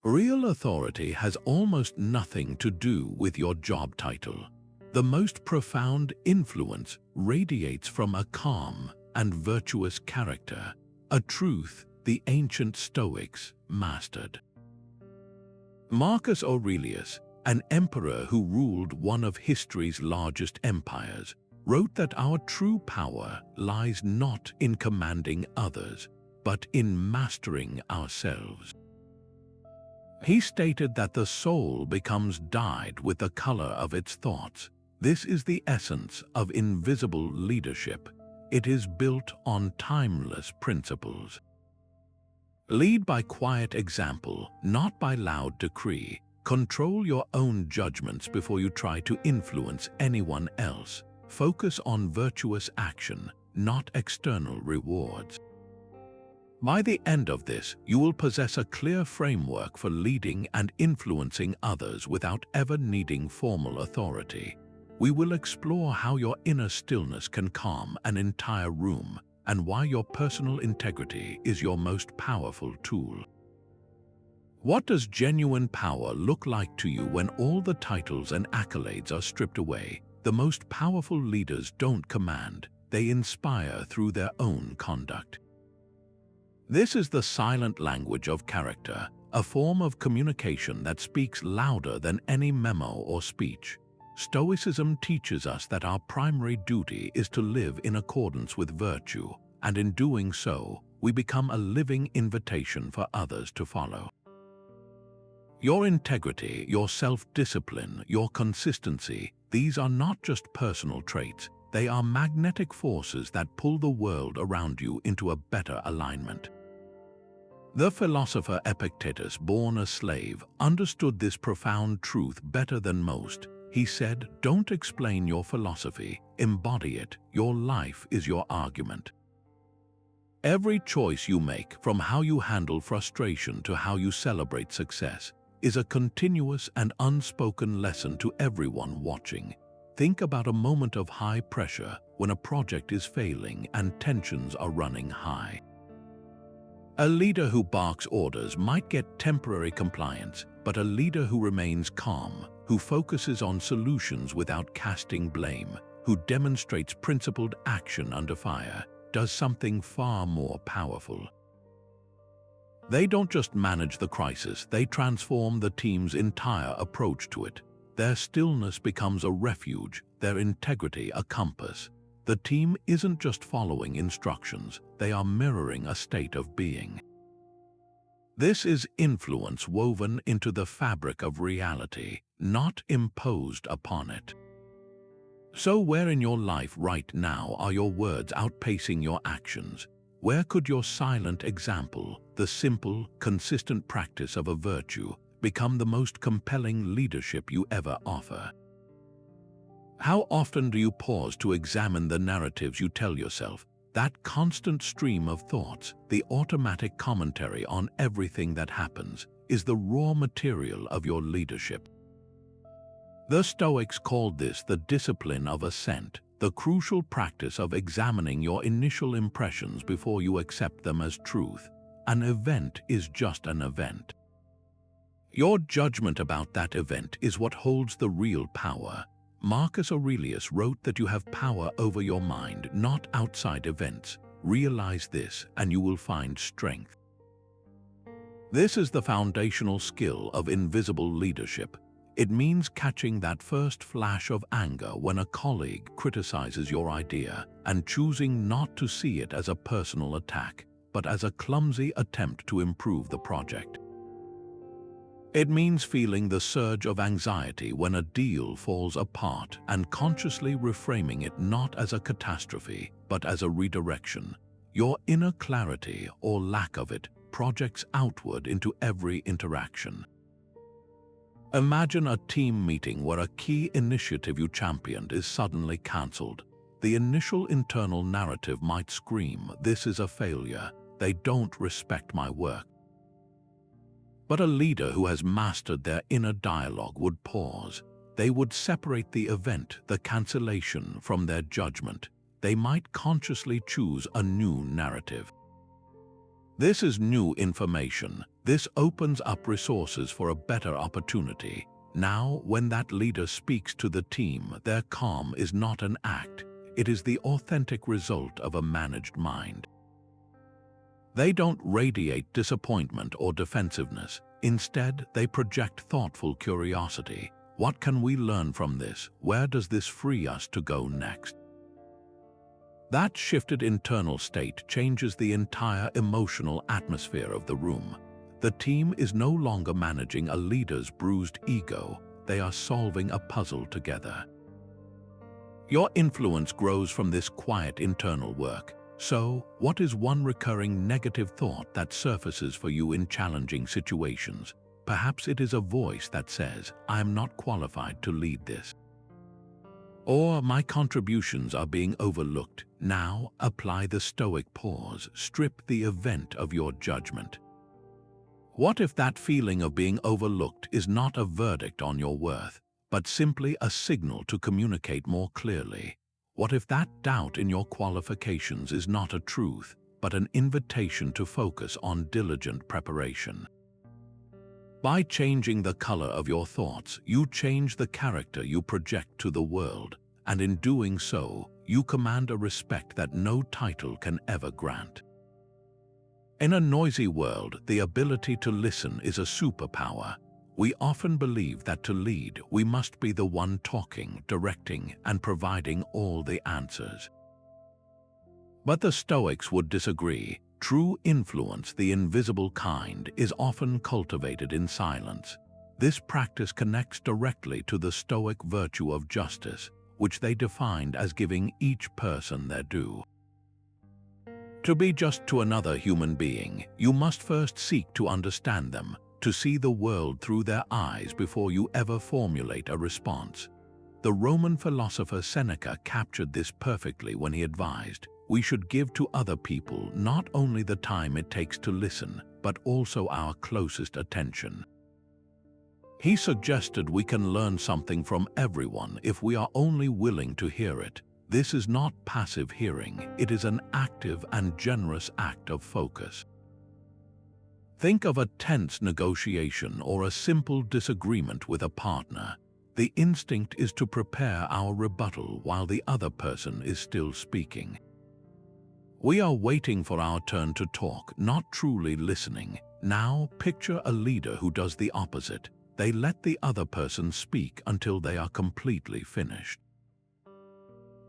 Real authority has almost nothing to do with your job title. The most profound influence radiates from a calm and virtuous character, a truth the ancient Stoics mastered. Marcus Aurelius, an emperor who ruled one of history's largest empires, wrote that our true power lies not in commanding others, but in mastering ourselves. He stated that the soul becomes dyed with the color of its thoughts. This is the essence of invisible leadership. It is built on timeless principles. Lead by quiet example, not by loud decree. Control your own judgments before you try to influence anyone else. Focus on virtuous action, not external rewards. By the end of this, you will possess a clear framework for leading and influencing others without ever needing formal authority. We will explore how your inner stillness can calm an entire room and why your personal integrity is your most powerful tool. What does genuine power look like to you when all the titles and accolades are stripped away? The most powerful leaders don't command, they inspire through their own conduct. This is the silent language of character, a form of communication that speaks louder than any memo or speech. Stoicism teaches us that our primary duty is to live in accordance with virtue, and in doing so, we become a living invitation for others to follow. Your integrity, your self-discipline, your consistency, these are not just personal traits, they are magnetic forces that pull the world around you into a better alignment. The philosopher Epictetus, born a slave, understood this profound truth better than most. He said, "Don't explain your philosophy, embody it. Your life is your argument." Every choice you make, from how you handle frustration to how you celebrate success, is a continuous and unspoken lesson to everyone watching. Think about a moment of high pressure when a project is failing and tensions are running high. A leader who barks orders might get temporary compliance, but a leader who remains calm, who focuses on solutions without casting blame, who demonstrates principled action under fire, does something far more powerful. They don't just manage the crisis, they transform the team's entire approach to it. Their stillness becomes a refuge, their integrity a compass. The team isn't just following instructions, they are mirroring a state of being. This is influence woven into the fabric of reality, not imposed upon it. So where in your life right now are your words outpacing your actions? Where could your silent example, the simple, consistent practice of a virtue, become the most compelling leadership you ever offer? How often do you pause to examine the narratives you tell yourself? That constant stream of thoughts, the automatic commentary on everything that happens, is the raw material of your leadership. The Stoics called this the discipline of assent, the crucial practice of examining your initial impressions before you accept them as truth. An event is just an event. Your judgment about that event is what holds the real power. Marcus Aurelius wrote that you have power over your mind, not outside events. Realize this, and you will find strength. This is the foundational skill of invisible leadership. It means catching that first flash of anger when a colleague criticizes your idea and choosing not to see it as a personal attack, but as a clumsy attempt to improve the project. It means feeling the surge of anxiety when a deal falls apart and consciously reframing it not as a catastrophe, but as a redirection. Your inner clarity, or lack of it, projects outward into every interaction. Imagine a team meeting where a key initiative you championed is suddenly cancelled. The initial internal narrative might scream, "This is a failure. They don't respect my work." But a leader who has mastered their inner dialogue would pause. They would separate the event, the cancellation, from their judgment. They might consciously choose a new narrative. This is new information. This opens up resources for a better opportunity. Now, when that leader speaks to the team, their calm is not an act. It is the authentic result of a managed mind. They don't radiate disappointment or defensiveness. Instead, they project thoughtful curiosity. What can we learn from this? Where does this free us to go next? That shifted internal state changes the entire emotional atmosphere of the room. The team is no longer managing a leader's bruised ego. They are solving a puzzle together. Your influence grows from this quiet internal work. So, what is one recurring negative thought that surfaces for you in challenging situations? Perhaps it is a voice that says, "I am not qualified to lead this." Or, "My contributions are being overlooked." Now, apply the Stoic pause. Strip the event of your judgment. What if that feeling of being overlooked is not a verdict on your worth, but simply a signal to communicate more clearly? What if that doubt in your qualifications is not a truth, but an invitation to focus on diligent preparation? By changing the color of your thoughts, you change the character you project to the world, and in doing so, you command a respect that no title can ever grant. In a noisy world, the ability to listen is a superpower. We often believe that to lead, we must be the one talking, directing, and providing all the answers. But the Stoics would disagree. True influence, the invisible kind, is often cultivated in silence. This practice connects directly to the Stoic virtue of justice, which they defined as giving each person their due. To be just to another human being, you must first seek to understand them, to see the world through their eyes before you ever formulate a response. The Roman philosopher Seneca captured this perfectly when he advised, "We should give to other people not only the time it takes to listen, but also our closest attention." He suggested we can learn something from everyone if we are only willing to hear it. This is not passive hearing, it is an active and generous act of focus. Think of a tense negotiation or a simple disagreement with a partner. The instinct is to prepare our rebuttal while the other person is still speaking. We are waiting for our turn to talk, not truly listening. Now, picture a leader who does the opposite. They let the other person speak until they are completely finished.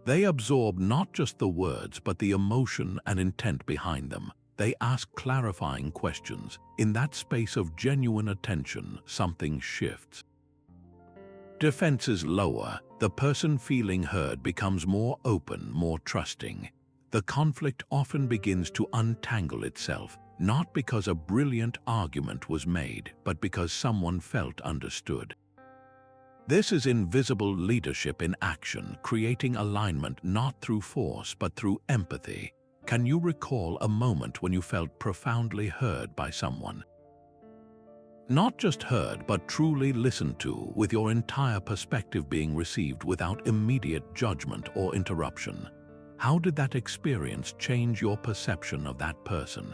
They absorb not just the words, but the emotion and intent behind them. They ask clarifying questions. In that space of genuine attention, something shifts. Defenses lower. The person feeling heard becomes more open, more trusting. The conflict often begins to untangle itself, not because a brilliant argument was made, but because someone felt understood. This is invisible leadership in action, creating alignment not through force but through empathy. Can you recall a moment when you felt profoundly heard by someone? Not just heard, but truly listened to, with your entire perspective being received without immediate judgment or interruption. How did that experience change your perception of that person?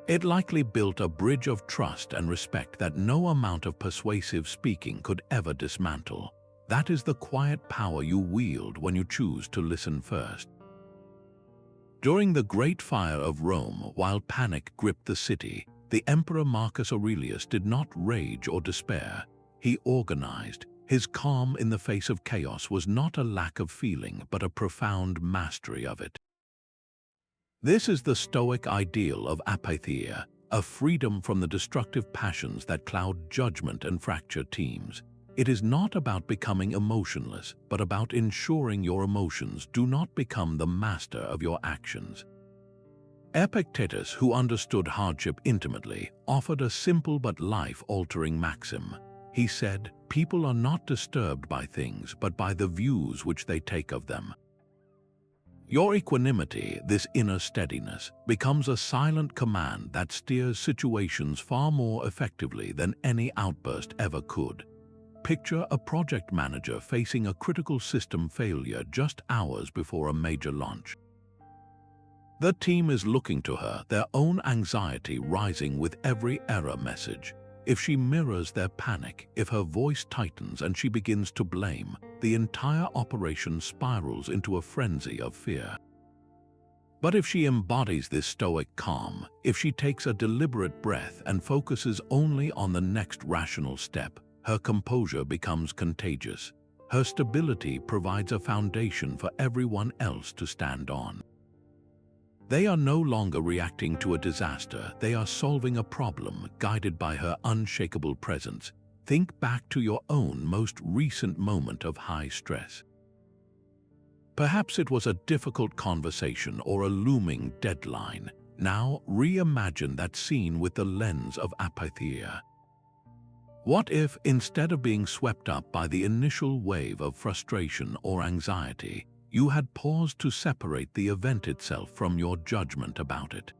It likely built a bridge of trust and respect that no amount of persuasive speaking could ever dismantle. That is the quiet power you wield when you choose to listen first. During the Great Fire of Rome, while panic gripped the city, the Emperor Marcus Aurelius did not rage or despair. He organized. His calm in the face of chaos was not a lack of feeling, but a profound mastery of it. This is the Stoic ideal of apatheia, a freedom from the destructive passions that cloud judgment and fracture teams. It is not about becoming emotionless, but about ensuring your emotions do not become the master of your actions. Epictetus, who understood hardship intimately, offered a simple but life-altering maxim. He said, "People are not disturbed by things, but by the views which they take of them." Your equanimity, this inner steadiness, becomes a silent command that steers situations far more effectively than any outburst ever could. Picture a project manager facing a critical system failure just hours before a major launch. The team is looking to her, their own anxiety rising with every error message. If she mirrors their panic, if her voice tightens and she begins to blame, the entire operation spirals into a frenzy of fear. But if she embodies this stoic calm, if she takes a deliberate breath and focuses only on the next rational step, her composure becomes contagious. Her stability provides a foundation for everyone else to stand on. They are no longer reacting to a disaster, they are solving a problem guided by her unshakable presence. Think back to your own most recent moment of high stress. Perhaps it was a difficult conversation or a looming deadline. Now reimagine that scene with the lens of apatheia. What if, instead of being swept up by the initial wave of frustration or anxiety, you had paused to separate the event itself from your judgment about it?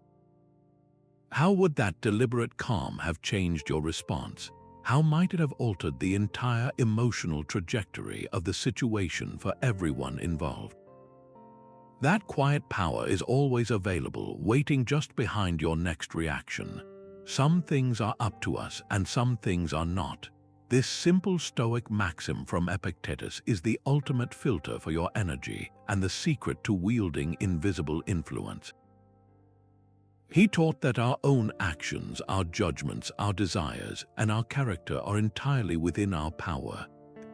How would that deliberate calm have changed your response? How might it have altered the entire emotional trajectory of the situation for everyone involved? That quiet power is always available, waiting just behind your next reaction. Some things are up to us and some things are not. This simple Stoic maxim from Epictetus is the ultimate filter for your energy and the secret to wielding invisible influence. He taught that our own actions, our judgments, our desires, and our character are entirely within our power.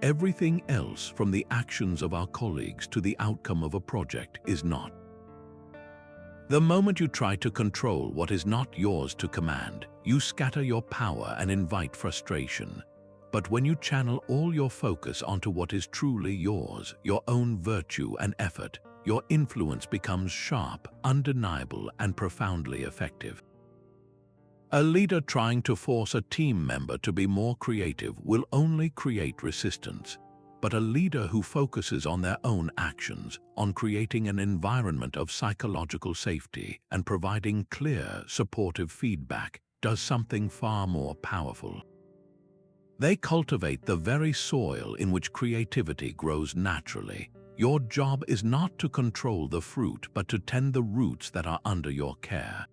Everything else, from the actions of our colleagues to the outcome of a project, is not. The moment you try to control what is not yours to command, you scatter your power and invite frustration. But when you channel all your focus onto what is truly yours, your own virtue and effort, your influence becomes sharp, undeniable, and profoundly effective. A leader trying to force a team member to be more creative will only create resistance. But a leader who focuses on their own actions, on creating an environment of psychological safety and providing clear, supportive feedback, does something far more powerful. They cultivate the very soil in which creativity grows naturally. Your job is not to control the fruit, but to tend the roots that are under your care.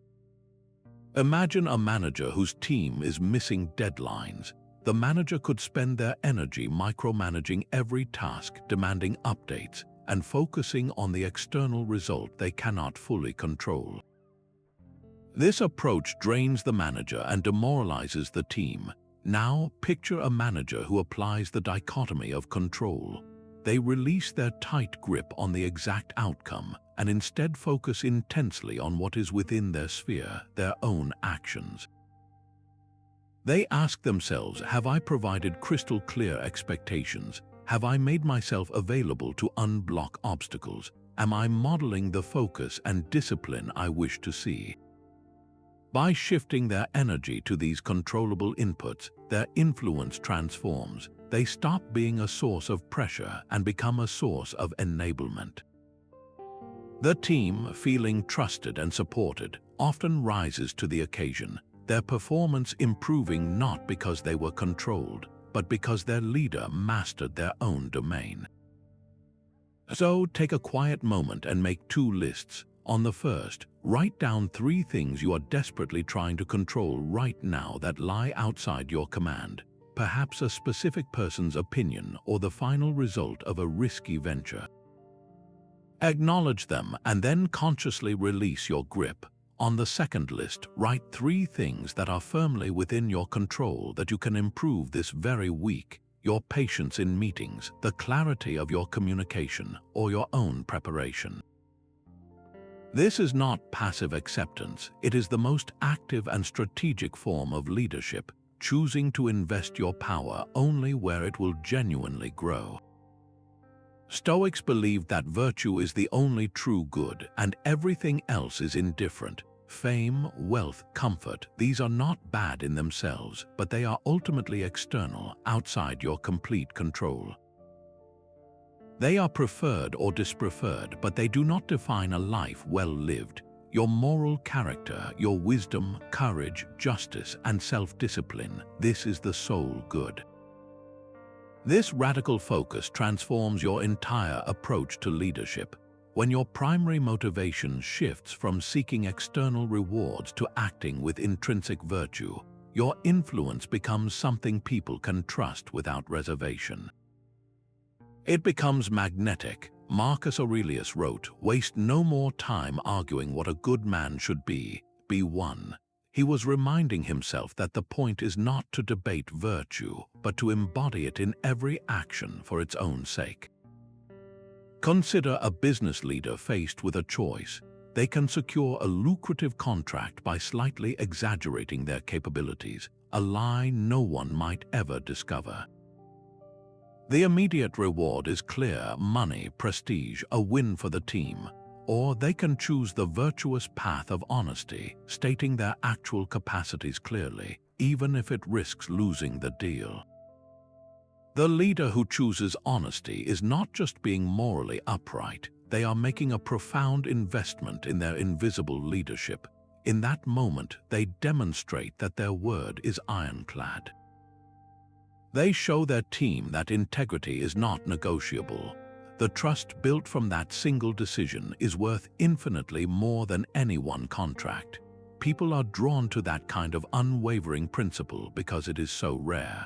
Imagine a manager whose team is missing deadlines. The manager could spend their energy micromanaging every task, demanding updates, and focusing on the external result they cannot fully control. This approach drains the manager and demoralizes the team. Now picture a manager who applies the dichotomy of control. They release their tight grip on the exact outcome and instead focus intensely on what is within their sphere, their own actions. They ask themselves, have I provided crystal clear expectations? Have I made myself available to unblock obstacles? Am I modeling the focus and discipline I wish to see? By shifting their energy to these controllable inputs, their influence transforms. They stop being a source of pressure and become a source of enablement. The team, feeling trusted and supported, often rises to the occasion, their performance improving not because they were controlled, but because their leader mastered their own domain. So take a quiet moment and make two lists. On the first, write down 3 things you are desperately trying to control right now that lie outside your command, perhaps a specific person's opinion or the final result of a risky venture. Acknowledge them and then consciously release your grip. On the second list, write 3 things that are firmly within your control that you can improve this very week: your patience in meetings, the clarity of your communication, or your own preparation. This is not passive acceptance, it is the most active and strategic form of leadership, choosing to invest your power only where it will genuinely grow. Stoics believed that virtue is the only true good and everything else is indifferent. Fame, wealth, comfort, these are not bad in themselves, but they are ultimately external, outside your complete control. They are preferred or dispreferred, but they do not define a life well lived. Your moral character, your wisdom, courage, justice, and self-discipline, this is the sole good. This radical focus transforms your entire approach to leadership. When your primary motivation shifts from seeking external rewards to acting with intrinsic virtue, your influence becomes something people can trust without reservation. It becomes magnetic. Marcus Aurelius wrote, "Waste no more time arguing what a good man should be one." He was reminding himself that the point is not to debate virtue, but to embody it in every action for its own sake. Consider a business leader faced with a choice. They can secure a lucrative contract by slightly exaggerating their capabilities, a lie no one might ever discover. The immediate reward is clear: money, prestige, a win for the team. Or they can choose the virtuous path of honesty, stating their actual capacities clearly, even if it risks losing the deal. The leader who chooses honesty is not just being morally upright, they are making a profound investment in their invisible leadership. In that moment, they demonstrate that their word is ironclad. They show their team that integrity is not negotiable. The trust built from that single decision is worth infinitely more than any one contract. People are drawn to that kind of unwavering principle because it is so rare.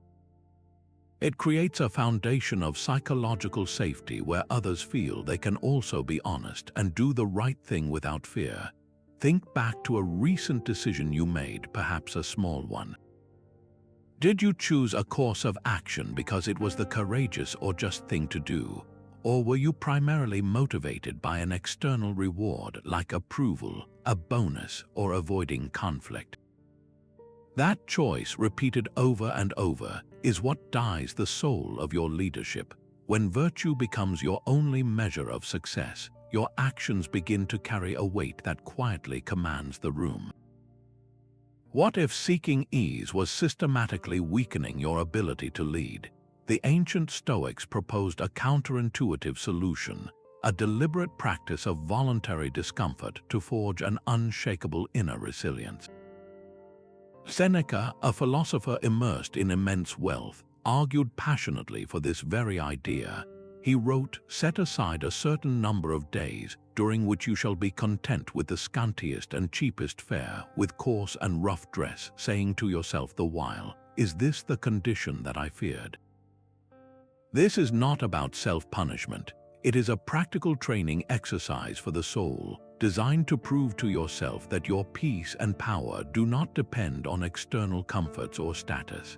It creates a foundation of psychological safety where others feel they can also be honest and do the right thing without fear. Think back to a recent decision you made, perhaps a small one. Did you choose a course of action because it was the courageous or just thing to do? Or were you primarily motivated by an external reward like approval, a bonus, or avoiding conflict? That choice, repeated over and over, is what dyes the soul of your leadership. When virtue becomes your only measure of success, your actions begin to carry a weight that quietly commands the room. What if seeking ease was systematically weakening your ability to lead? The ancient Stoics proposed a counterintuitive solution, a deliberate practice of voluntary discomfort to forge an unshakable inner resilience. Seneca, a philosopher immersed in immense wealth, argued passionately for this very idea. He wrote, "Set aside a certain number of days, during which you shall be content with the scantiest and cheapest fare, with coarse and rough dress, saying to yourself the while, 'Is this the condition that I feared?'" This is not about self-punishment. It is a practical training exercise for the soul, designed to prove to yourself that your peace and power do not depend on external comforts or status.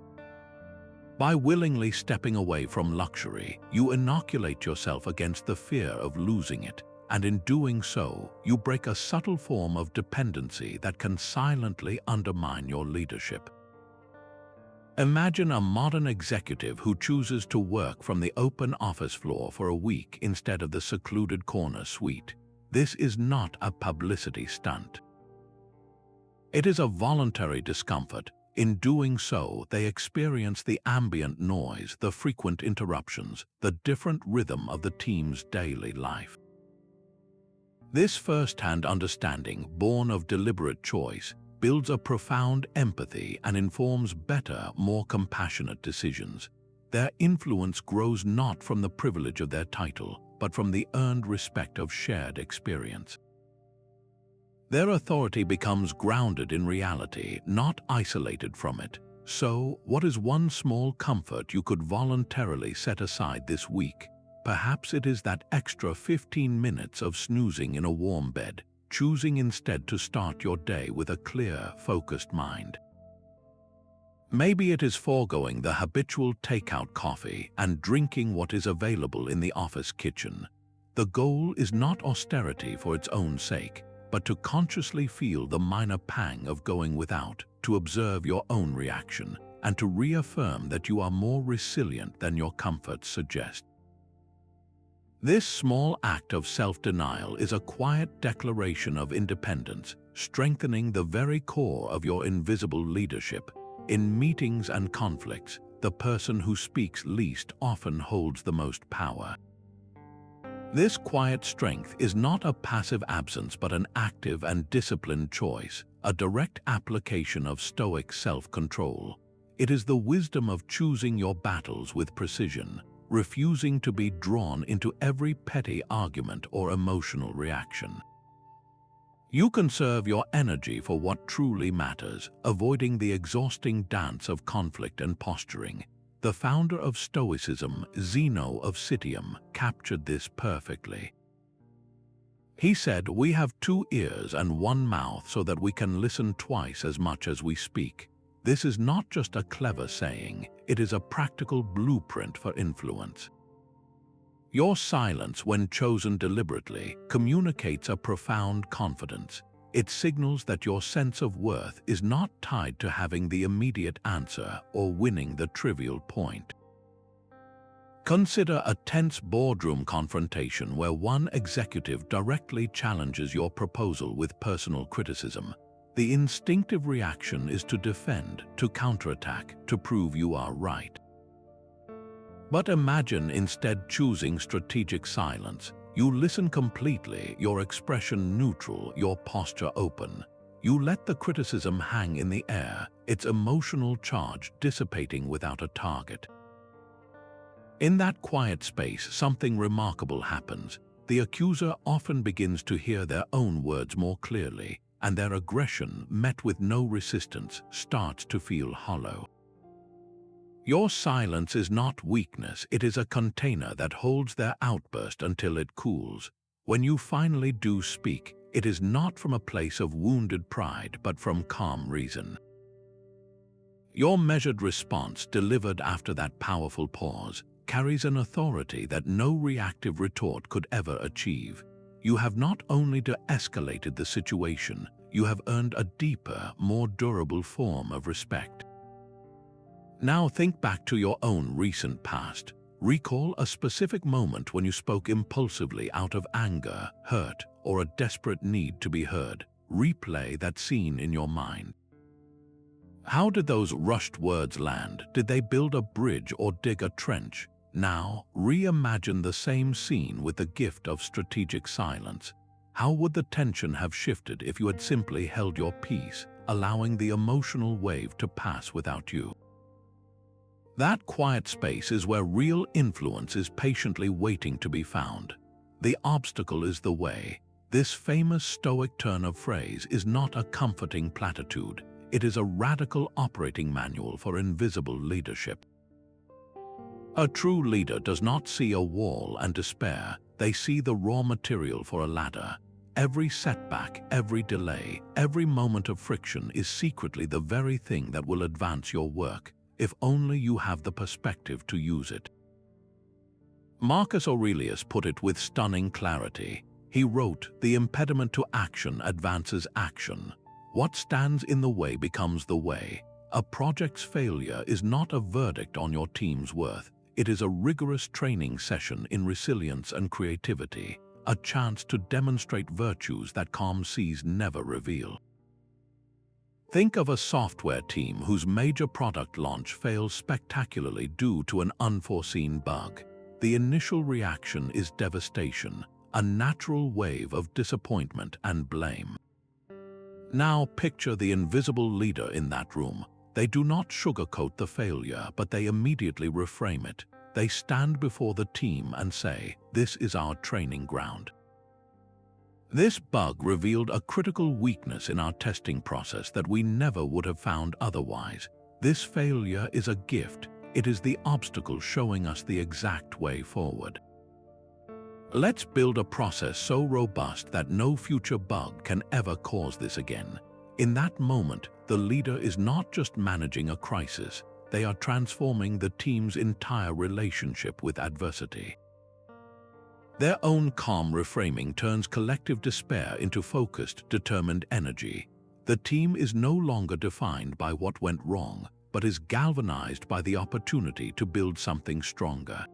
By willingly stepping away from luxury, you inoculate yourself against the fear of losing it, and in doing so, you break a subtle form of dependency that can silently undermine your leadership. Imagine a modern executive who chooses to work from the open office floor for a week instead of the secluded corner suite. This is not a publicity stunt. It is a voluntary discomfort. In doing so, they experience the ambient noise, the frequent interruptions, the different rhythm of the team's daily life. This first-hand understanding, born of deliberate choice, builds a profound empathy and informs better, more compassionate decisions. Their influence grows not from the privilege of their title, but from the earned respect of shared experience. Their authority becomes grounded in reality, not isolated from it. So, what is one small comfort you could voluntarily set aside this week? Perhaps it is that extra 15 minutes of snoozing in a warm bed, choosing instead to start your day with a clear, focused mind. Maybe it is foregoing the habitual takeout coffee and drinking what is available in the office kitchen. The goal is not austerity for its own sake, but to consciously feel the minor pang of going without, to observe your own reaction, and to reaffirm that you are more resilient than your comforts suggest. This small act of self-denial is a quiet declaration of independence, strengthening the very core of your invisible leadership. In meetings and conflicts, the person who speaks least often holds the most power. This quiet strength is not a passive absence but an active and disciplined choice, a direct application of Stoic self-control. It is the wisdom of choosing your battles with precision, refusing to be drawn into every petty argument or emotional reaction. You conserve your energy for what truly matters, avoiding the exhausting dance of conflict and posturing. The founder of Stoicism, Zeno of Citium, captured this perfectly. He said, "We have 2 ears and 1 mouth so that we can listen twice as much as we speak." This is not just a clever saying, it is a practical blueprint for influence. Your silence, when chosen deliberately, communicates a profound confidence. It signals that your sense of worth is not tied to having the immediate answer or winning the trivial point. Consider a tense boardroom confrontation where one executive directly challenges your proposal with personal criticism. The instinctive reaction is to defend, to counterattack, to prove you are right. But imagine instead choosing strategic silence. You listen completely, your expression neutral, your posture open. You let the criticism hang in the air, its emotional charge dissipating without a target. In that quiet space, something remarkable happens. The accuser often begins to hear their own words more clearly, and their aggression, met with no resistance, starts to feel hollow. Your silence is not weakness, it is a container that holds their outburst until it cools. When you finally do speak, it is not from a place of wounded pride, but from calm reason. Your measured response, delivered after that powerful pause, carries an authority that no reactive retort could ever achieve. You have not only de-escalated the situation, you have earned a deeper, more durable form of respect. Now think back to your own recent past. Recall a specific moment when you spoke impulsively out of anger, hurt, or a desperate need to be heard. Replay that scene in your mind. How did those rushed words land? Did they build a bridge or dig a trench? Now, reimagine the same scene with the gift of strategic silence. How would the tension have shifted if you had simply held your peace, allowing the emotional wave to pass without you? That quiet space is where real influence is patiently waiting to be found. The obstacle is the way. This famous Stoic turn of phrase is not a comforting platitude. It is a radical operating manual for invisible leadership. A true leader does not see a wall and despair. They see the raw material for a ladder. Every setback, every delay, every moment of friction is secretly the very thing that will advance your work, if only you have the perspective to use it. Marcus Aurelius put it with stunning clarity. He wrote, "The impediment to action advances action. What stands in the way becomes the way." A project's failure is not a verdict on your team's worth. It is a rigorous training session in resilience and creativity, a chance to demonstrate virtues that calm seas never reveal. Think of a software team whose major product launch fails spectacularly due to an unforeseen bug. The initial reaction is devastation, a natural wave of disappointment and blame. Now picture the invisible leader in that room. They do not sugarcoat the failure, but they immediately reframe it. They stand before the team and say, "This is our training ground. This bug revealed a critical weakness in our testing process that we never would have found otherwise. This failure is a gift. It is the obstacle showing us the exact way forward. Let's build a process so robust that no future bug can ever cause this again." In that moment, the leader is not just managing a crisis, they are transforming the team's entire relationship with adversity. Their own calm reframing turns collective despair into focused, determined energy. The team is no longer defined by what went wrong, but is galvanized by the opportunity to build something stronger.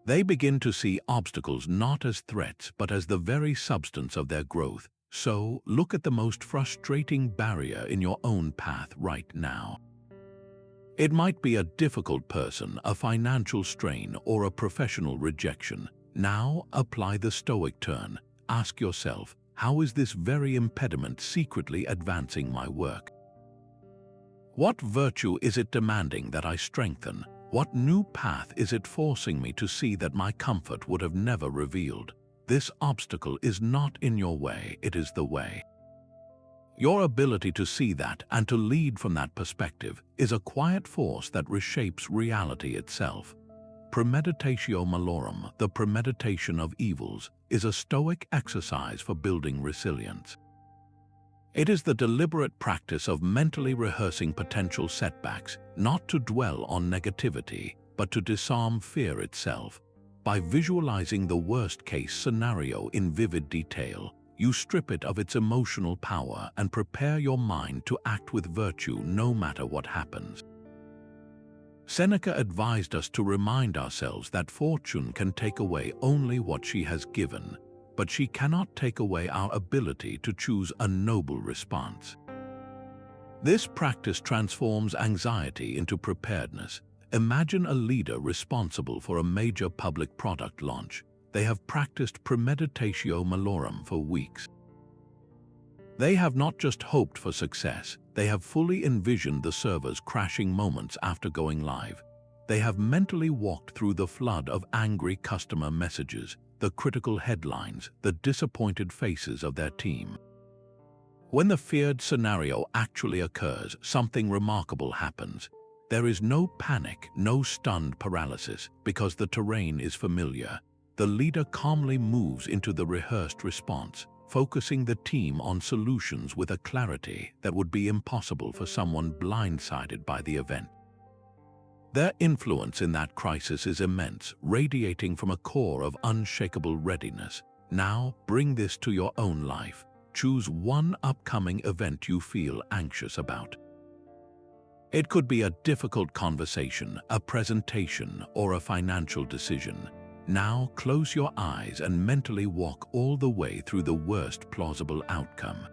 They begin to see obstacles not as threats, but as the very substance of their growth. So, look at the most frustrating barrier in your own path right now. It might be a difficult person, a financial strain, or a professional rejection. Now, apply the Stoic turn. Ask yourself, how is this very impediment secretly advancing my work? What virtue is it demanding that I strengthen? What new path is it forcing me to see that my comfort would have never revealed? This obstacle is not in your way, it is the way. Your ability to see that and to lead from that perspective is a quiet force that reshapes reality itself. Premeditatio malorum, the premeditation of evils, is a Stoic exercise for building resilience. It is the deliberate practice of mentally rehearsing potential setbacks, not to dwell on negativity, but to disarm fear itself. By visualizing the worst-case scenario in vivid detail, you strip it of its emotional power and prepare your mind to act with virtue no matter what happens. Seneca advised us to remind ourselves that fortune can take away only what she has given, but she cannot take away our ability to choose a noble response. This practice transforms anxiety into preparedness. Imagine a leader responsible for a major public product launch. They have practiced premeditatio malorum for weeks. They have not just hoped for success, they have fully envisioned the server's crashing moments after going live. They have mentally walked through the flood of angry customer messages, the critical headlines, the disappointed faces of their team. When the feared scenario actually occurs, something remarkable happens. There is no panic, no stunned paralysis, because the terrain is familiar. The leader calmly moves into the rehearsed response, focusing the team on solutions with a clarity that would be impossible for someone blindsided by the event. Their influence in that crisis is immense, radiating from a core of unshakable readiness. Now, bring this to your own life. Choose one upcoming event you feel anxious about. It could be a difficult conversation, a presentation, or a financial decision. Now, close your eyes and mentally walk all the way through the worst plausible outcome.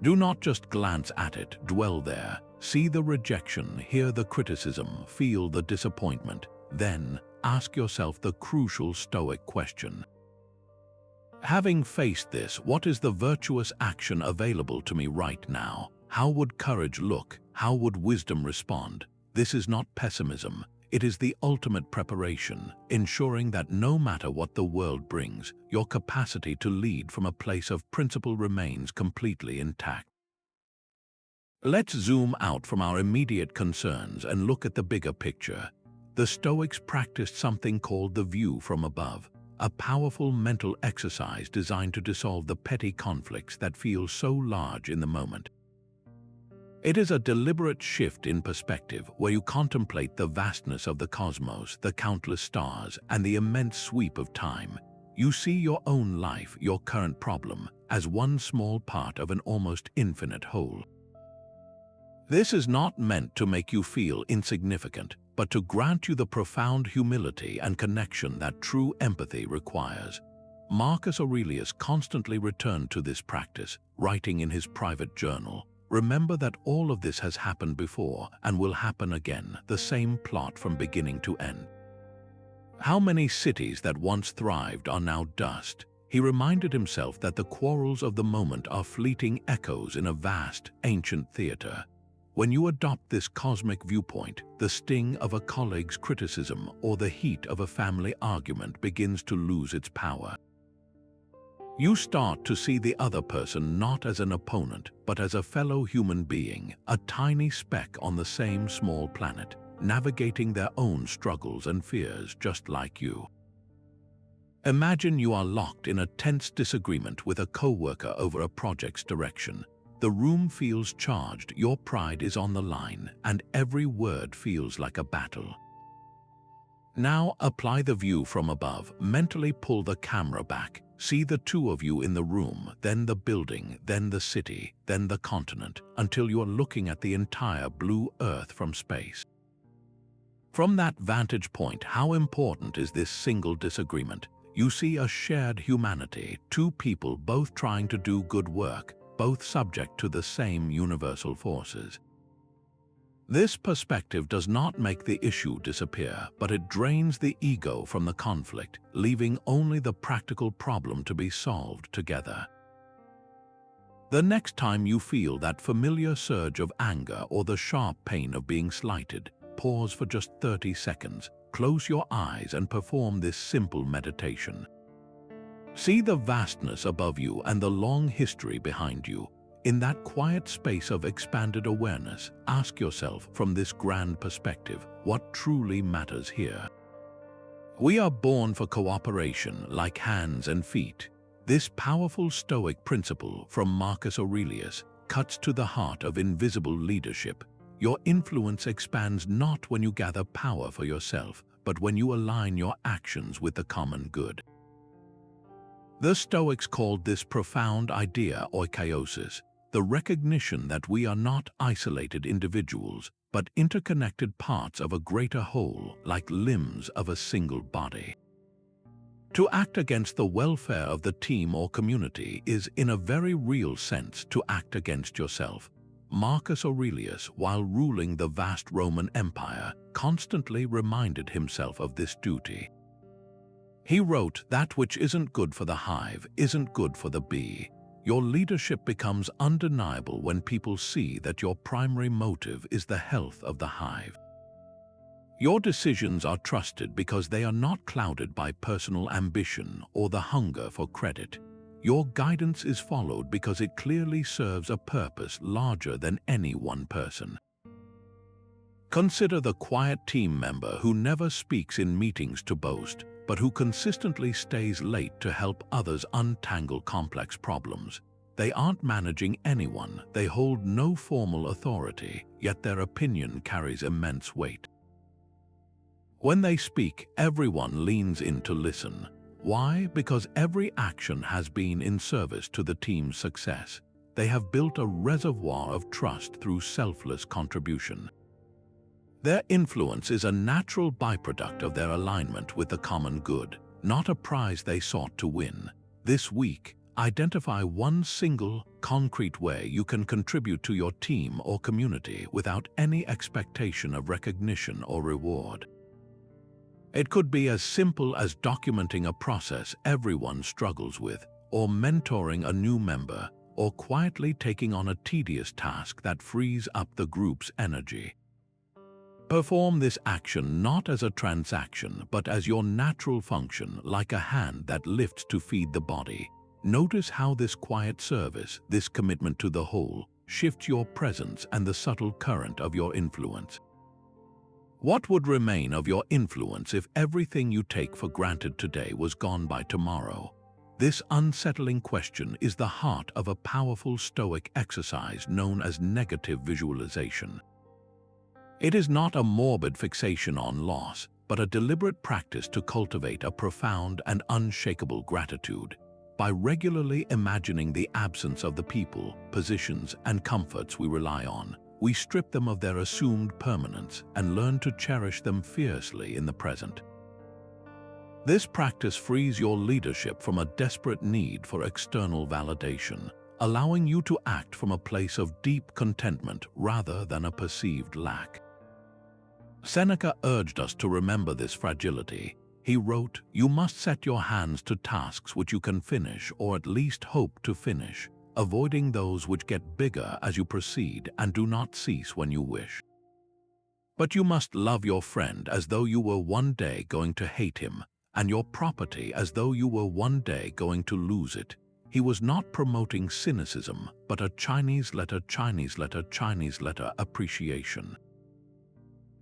Do not just glance at it, dwell there. See the rejection, hear the criticism, feel the disappointment. Then, ask yourself the crucial Stoic question. Having faced this, what is the virtuous action available to me right now? How would courage look? How would wisdom respond? This is not pessimism. It is the ultimate preparation, ensuring that no matter what the world brings, your capacity to lead from a place of principle remains completely intact. Let's zoom out from our immediate concerns and look at the bigger picture. The Stoics practiced something called the view from above, a powerful mental exercise designed to dissolve the petty conflicts that feel so large in the moment. It is a deliberate shift in perspective where you contemplate the vastness of the cosmos, the countless stars, and the immense sweep of time. You see your own life, your current problem, as one small part of an almost infinite whole. This is not meant to make you feel insignificant, but to grant you the profound humility and connection that true empathy requires. Marcus Aurelius constantly returned to this practice, writing in his private journal, "Remember that all of this has happened before and will happen again, the same plot from beginning to end." How many cities that once thrived are now dust? He reminded himself that the quarrels of the moment are fleeting echoes in a vast, ancient theater. When you adopt this cosmic viewpoint, the sting of a colleague's criticism or the heat of a family argument begins to lose its power. You start to see the other person not as an opponent, but as a fellow human being, a tiny speck on the same small planet, navigating their own struggles and fears just like you. Imagine you are locked in a tense disagreement with a coworker over a project's direction. The room feels charged, your pride is on the line, and every word feels like a battle. Now apply the view from above, mentally pull the camera back. See the two of you in the room, then the building, then the city, then the continent, until you're looking at the entire blue earth from space. From that vantage point, how important is this single disagreement? You see a shared humanity, two people both trying to do good work, both subject to the same universal forces. This perspective does not make the issue disappear, but it drains the ego from the conflict, leaving only the practical problem to be solved together. The next time you feel that familiar surge of anger or the sharp pain of being slighted, pause for just 30 seconds, close your eyes and perform this simple meditation. See the vastness above you and the long history behind you. In that quiet space of expanded awareness, ask yourself from this grand perspective, what truly matters here? We are born for cooperation like hands and feet. This powerful Stoic principle from Marcus Aurelius cuts to the heart of invisible leadership. Your influence expands not when you gather power for yourself, but when you align your actions with the common good. The Stoics called this profound idea oikeiosis, the recognition that we are not isolated individuals, but interconnected parts of a greater whole, like limbs of a single body. To act against the welfare of the team or community is, in a very real sense, to act against yourself. Marcus Aurelius, while ruling the vast Roman Empire, constantly reminded himself of this duty. He wrote, "That which isn't good for the hive isn't good for the bee." Your leadership becomes undeniable when people see that your primary motive is the health of the hive. Your decisions are trusted because they are not clouded by personal ambition or the hunger for credit. Your guidance is followed because it clearly serves a purpose larger than any one person. Consider the quiet team member who never speaks in meetings to boast, but who consistently stays late to help others untangle complex problems. They aren't managing anyone, they hold no formal authority, yet their opinion carries immense weight. When they speak, everyone leans in to listen. Why? Because every action has been in service to the team's success. They have built a reservoir of trust through selfless contribution. Their influence is a natural byproduct of their alignment with the common good, not a prize they sought to win. This week, identify one single, concrete way you can contribute to your team or community without any expectation of recognition or reward. It could be as simple as documenting a process everyone struggles with, or mentoring a new member, or quietly taking on a tedious task that frees up the group's energy. Perform this action not as a transaction, but as your natural function, like a hand that lifts to feed the body. Notice how this quiet service, this commitment to the whole, shifts your presence and the subtle current of your influence. What would remain of your influence if everything you take for granted today was gone by tomorrow? This unsettling question is the heart of a powerful Stoic exercise known as negative visualization. It is not a morbid fixation on loss, but a deliberate practice to cultivate a profound and unshakable gratitude. By regularly imagining the absence of the people, positions, and comforts we rely on, we strip them of their assumed permanence and learn to cherish them fiercely in the present. This practice frees your leadership from a desperate need for external validation, allowing you to act from a place of deep contentment rather than a perceived lack. Seneca urged us to remember this fragility. He wrote, "You must set your hands to tasks which you can finish or at least hope to finish, avoiding those which get bigger as you proceed and do not cease when you wish. But you must love your friend as though you were one day going to hate him, and your property as though you were one day going to lose it." He was not promoting cynicism, but a Chinese letter appreciation.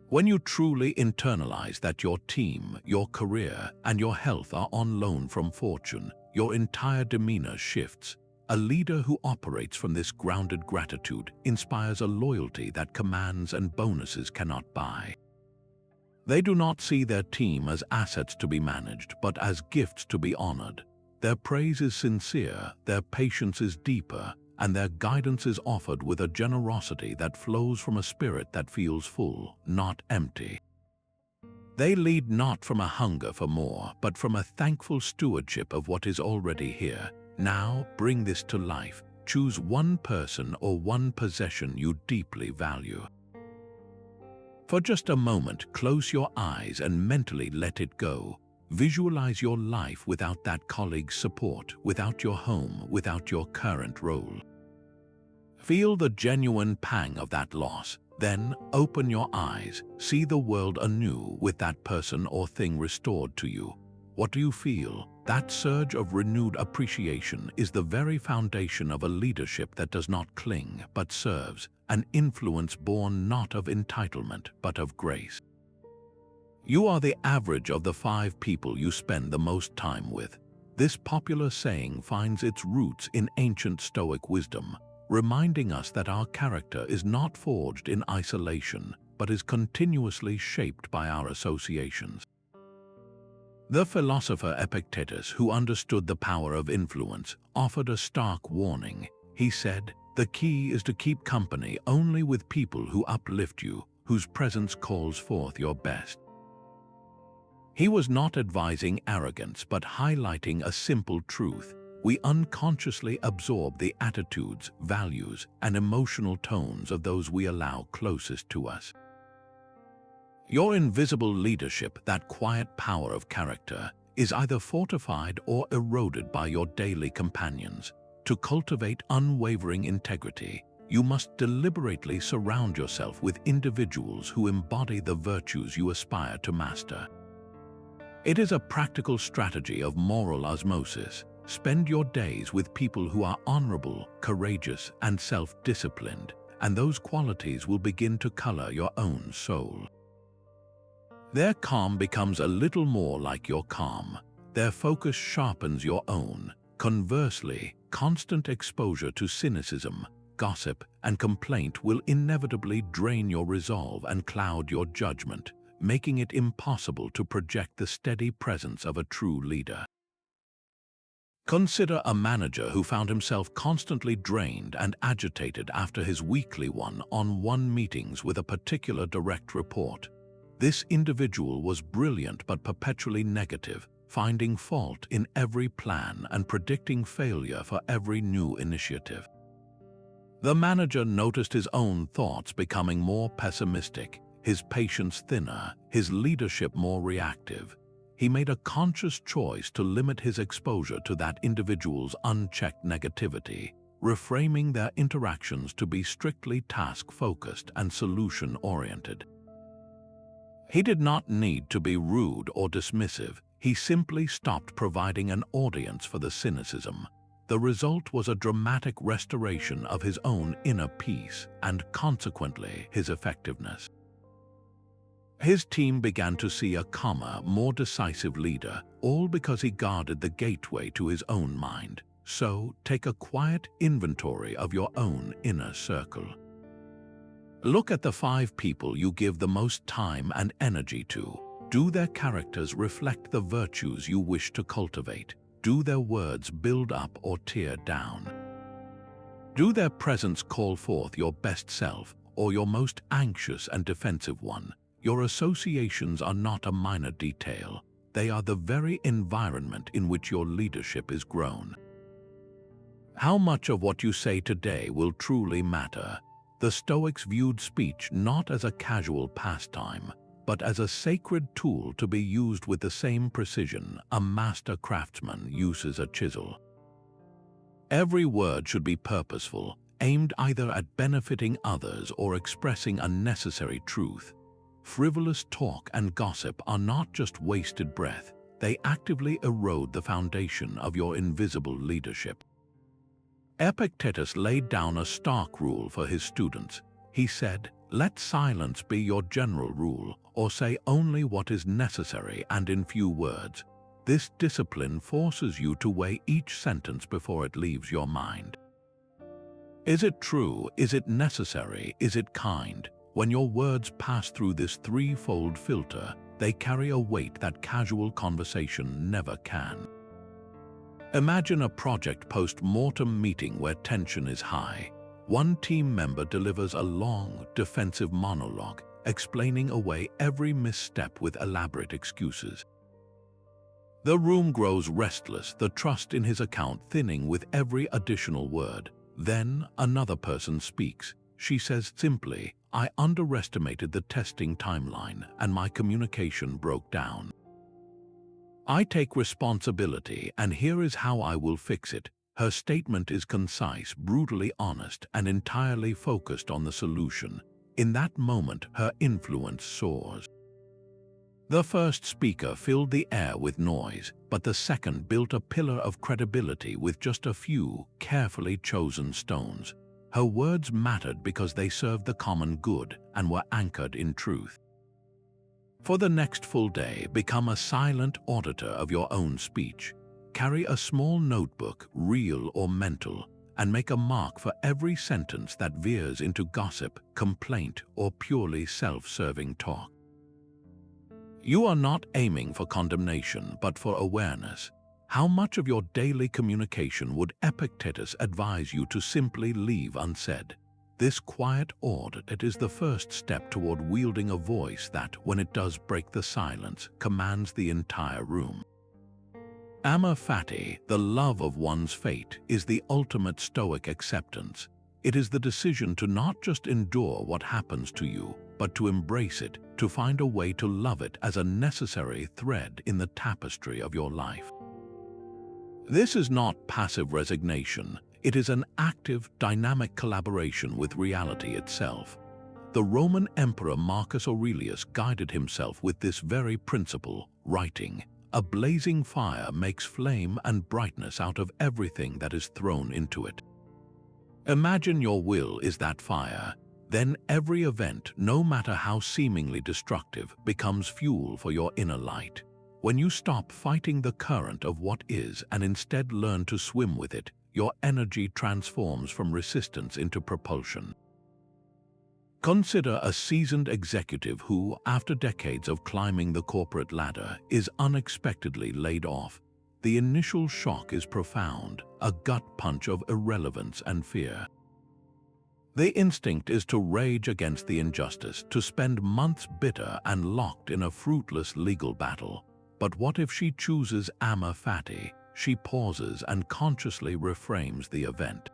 When you truly internalize that your team, your career, and your health are on loan from fortune, your entire demeanor shifts. A leader who operates from this grounded gratitude inspires a loyalty that commands and bonuses cannot buy. They do not see their team as assets to be managed, but as gifts to be honored. Their praise is sincere, their patience is deeper, and their guidance is offered with a generosity that flows from a spirit that feels full, not empty. They lead not from a hunger for more, but from a thankful stewardship of what is already here. Now, bring this to life. Choose one person or one possession you deeply value. For just a moment, close your eyes and mentally let it go. Visualize your life without that colleague's support, without your home, without your current role. Feel the genuine pang of that loss, Then open your eyes, see the world anew with that person or thing restored to you. What do you feel? That surge of renewed appreciation is the very foundation of a leadership that does not cling but serves, an influence born not of entitlement but of grace. You are the average of the 5 people you spend the most time with. This popular saying finds its roots in ancient Stoic wisdom, reminding us that our character is not forged in isolation, but is continuously shaped by our associations. The philosopher Epictetus, who understood the power of influence, offered a stark warning. He said, "The key is to keep company only with people who uplift you, whose presence calls forth your best." He was not advising arrogance, but highlighting a simple truth. We unconsciously absorb the attitudes, values, and emotional tones of those we allow closest to us. Your invisible leadership, that quiet power of character, is either fortified or eroded by your daily companions. To cultivate unwavering integrity, you must deliberately surround yourself with individuals who embody the virtues you aspire to master. It is a practical strategy of moral osmosis. Spend your days with people who are honorable, courageous, and self-disciplined, and those qualities will begin to color your own soul. Their calm becomes a little more like your calm. Their focus sharpens your own. Conversely, constant exposure to cynicism, gossip, and complaint will inevitably drain your resolve and cloud your judgment, making it impossible to project the steady presence of a true leader. Consider a manager who found himself constantly drained and agitated after his weekly one-on-one meetings with a particular direct report. This individual was brilliant but perpetually negative, finding fault in every plan and predicting failure for every new initiative. The manager noticed his own thoughts becoming more pessimistic, his patience thinner, his leadership more reactive. He made a conscious choice to limit his exposure to that individual's unchecked negativity, reframing their interactions to be strictly task-focused and solution-oriented. He did not need to be rude or dismissive. He simply stopped providing an audience for the cynicism. The result was a dramatic restoration of his own inner peace and, consequently, his effectiveness. His team began to see a calmer, more decisive leader, all because he guarded the gateway to his own mind. So, take a quiet inventory of your own inner circle. Look at the 5 people you give the most time and energy to. Do their characters reflect the virtues you wish to cultivate? Do their words build up or tear down? Do their presence call forth your best self or your most anxious and defensive one? Your associations are not a minor detail. They are the very environment in which your leadership is grown. How much of what you say today will truly matter? The Stoics viewed speech not as a casual pastime, but as a sacred tool to be used with the same precision a master craftsman uses a chisel. Every word should be purposeful, aimed either at benefiting others or expressing a necessary truth. Frivolous talk and gossip are not just wasted breath, they actively erode the foundation of your invisible leadership. Epictetus laid down a stark rule for his students. He said, "Let silence be your general rule, or say only what is necessary and in few words." This discipline forces you to weigh each sentence before it leaves your mind. Is it true? Is it necessary? Is it kind? When your words pass through this threefold filter, they carry a weight that casual conversation never can. Imagine a project post-mortem meeting where tension is high. One team member delivers a long, defensive monologue, explaining away every misstep with elaborate excuses. The room grows restless, the trust in his account thinning with every additional word. Then another person speaks. She says simply, "I underestimated the testing timeline and my communication broke down. I take responsibility and here is how I will fix it." Her statement is concise, brutally honest, and entirely focused on the solution. In that moment, her influence soars. The first speaker filled the air with noise, but the second built a pillar of credibility with just a few carefully chosen stones. Her words mattered because they served the common good and were anchored in truth. For the next full day, become a silent auditor of your own speech. Carry a small notebook, real or mental, and make a mark for every sentence that veers into gossip, complaint, or purely self-serving talk. You are not aiming for condemnation, but for awareness. How much of your daily communication would Epictetus advise you to simply leave unsaid? This quiet audit is the first step toward wielding a voice that, when it does break the silence, commands the entire room. Amor fati, the love of one's fate, is the ultimate Stoic acceptance. It is the decision to not just endure what happens to you, but to embrace it, to find a way to love it as a necessary thread in the tapestry of your life. This is not passive resignation. It is an active, dynamic collaboration with reality itself. The Roman Emperor Marcus Aurelius guided himself with this very principle, writing, "A blazing fire makes flame and brightness out of everything that is thrown into it." Imagine your will is that fire. Then every event, no matter how seemingly destructive, becomes fuel for your inner light. When you stop fighting the current of what is and instead learn to swim with it, your energy transforms from resistance into propulsion. Consider a seasoned executive who, after decades of climbing the corporate ladder, is unexpectedly laid off. The initial shock is profound, a gut punch of irrelevance and fear. The instinct is to rage against the injustice, to spend months bitter and locked in a fruitless legal battle. But what if she chooses amor fati? She pauses and consciously reframes the event.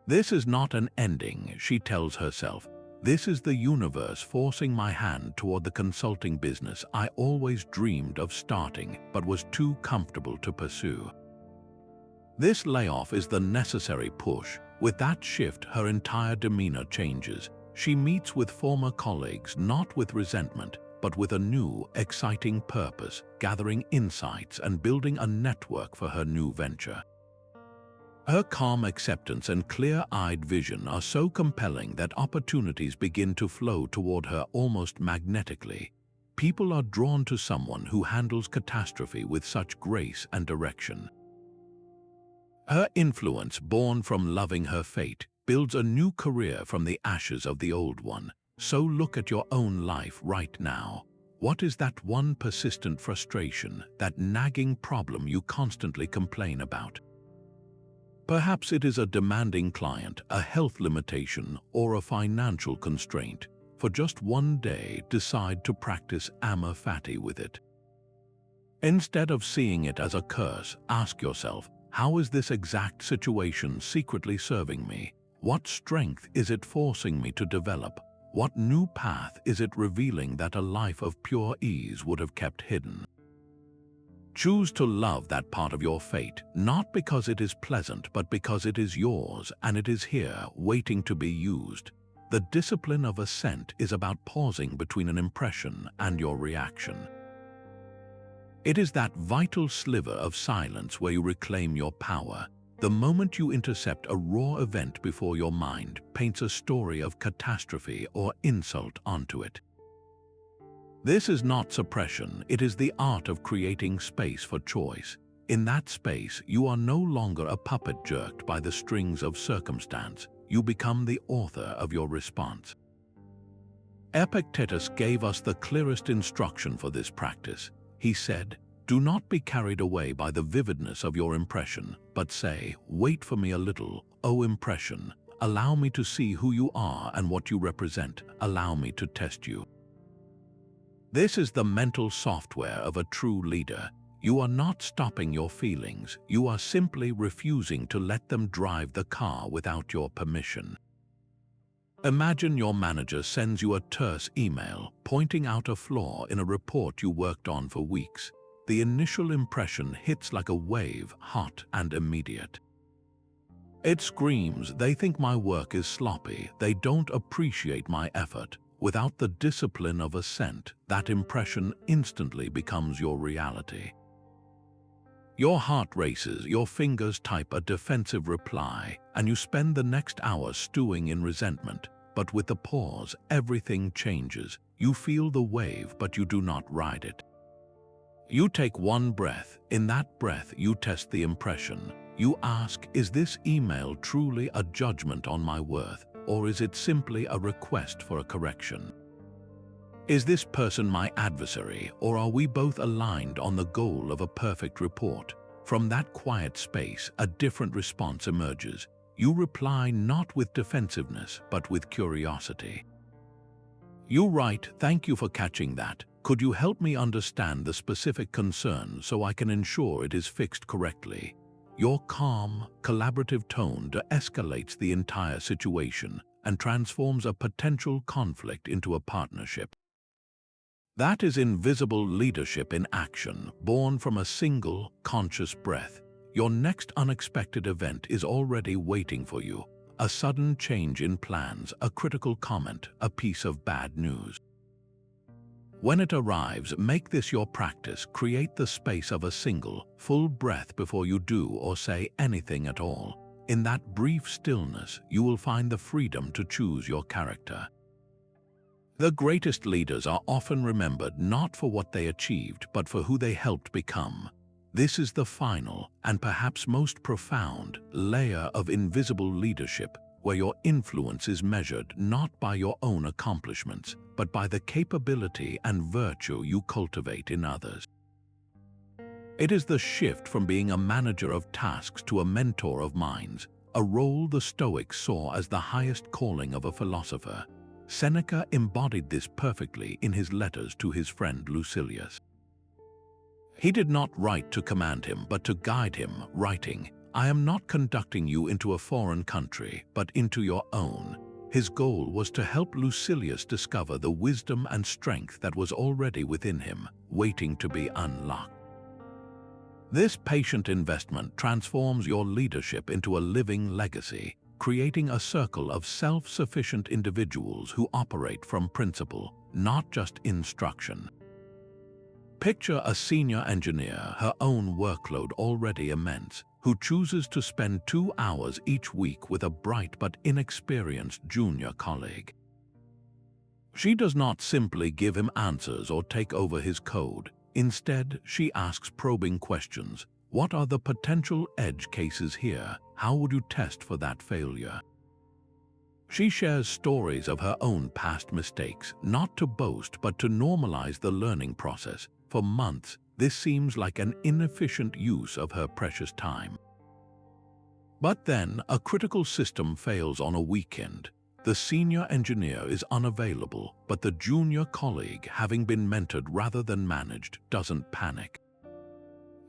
This is not an ending, she tells herself. This is the universe forcing my hand toward the consulting business I always dreamed of starting but was too comfortable to pursue. This layoff is the necessary push. With that shift, her entire demeanor changes. She meets with former colleagues not with resentment, but with a new, exciting purpose, gathering insights and building a network for her new venture. Her calm acceptance and clear-eyed vision are so compelling that opportunities begin to flow toward her almost magnetically. People are drawn to someone who handles catastrophe with such grace and direction. Her influence, born from loving her fate, builds a new career from the ashes of the old one. So look at your own life right now. What is that one persistent frustration, that nagging problem you constantly complain about? Perhaps it is a demanding client, a health limitation, or a financial constraint. For just one day, decide to practice amor fati with it. Instead of seeing it as a curse, ask yourself, how is this exact situation secretly serving me? What strength is it forcing me to develop? What new path is it revealing that a life of pure ease would have kept hidden? Choose to love that part of your fate, not because it is pleasant, but because it is yours and it is here, waiting to be used. The discipline of assent is about pausing between an impression and your reaction. It is that vital sliver of silence where you reclaim your power. The moment you intercept a raw event before your mind paints a story of catastrophe or insult onto it. This is not suppression, it is the art of creating space for choice. In that space, you are no longer a puppet jerked by the strings of circumstance. You become the author of your response. Epictetus gave us the clearest instruction for this practice. He said, "Do not be carried away by the vividness of your impression, but say, 'Wait for me a little, O impression. Allow me to see who you are and what you represent. Allow me to test you.'" This is the mental software of a true leader. You are not stopping your feelings. You are simply refusing to let them drive the car without your permission. Imagine your manager sends you a terse email pointing out a flaw in a report you worked on for weeks. The initial impression hits like a wave, hot and immediate. It screams, they think my work is sloppy, they don't appreciate my effort. Without the discipline of assent, that impression instantly becomes your reality. Your heart races, your fingers type a defensive reply, and you spend the next hour stewing in resentment. But with the pause, everything changes. You feel the wave, but you do not ride it. You take one breath. In that breath, you test the impression. You ask, is this email truly a judgment on my worth, or is it simply a request for a correction? Is this person my adversary, or are we both aligned on the goal of a perfect report? From that quiet space, a different response emerges. You reply not with defensiveness, but with curiosity. You write, thank you for catching that. Could you help me understand the specific concern so I can ensure it is fixed correctly? Your calm, collaborative tone de-escalates the entire situation and transforms a potential conflict into a partnership. That is invisible leadership in action, born from a single, conscious breath. Your next unexpected event is already waiting for you. A sudden change in plans, a critical comment, a piece of bad news. When it arrives, make this your practice. Create the space of a single, full breath before you do or say anything at all. In that brief stillness, you will find the freedom to choose your character. The greatest leaders are often remembered not for what they achieved, but for who they helped become. This is the final, and perhaps most profound, layer of invisible leadership, where your influence is measured not by your own accomplishments, but by the capability and virtue you cultivate in others. It is the shift from being a manager of tasks to a mentor of minds, a role the Stoics saw as the highest calling of a philosopher. Seneca embodied this perfectly in his letters to his friend Lucilius. He did not write to command him, but to guide him, writing, I am not conducting you into a foreign country, but into your own. His goal was to help Lucilius discover the wisdom and strength that was already within him, waiting to be unlocked. This patient investment transforms your leadership into a living legacy, creating a circle of self-sufficient individuals who operate from principle, not just instruction. Picture a senior engineer, her own workload already immense, who chooses to spend 2 hours each week with a bright but inexperienced junior colleague. She does not simply give him answers or take over his code. Instead, she asks probing questions. What are the potential edge cases here? How would you test for that failure? She shares stories of her own past mistakes, not to boast but to normalize the learning process. For months, this seems like an inefficient use of her precious time. But then, a critical system fails on a weekend. The senior engineer is unavailable, but the junior colleague, having been mentored rather than managed, doesn't panic.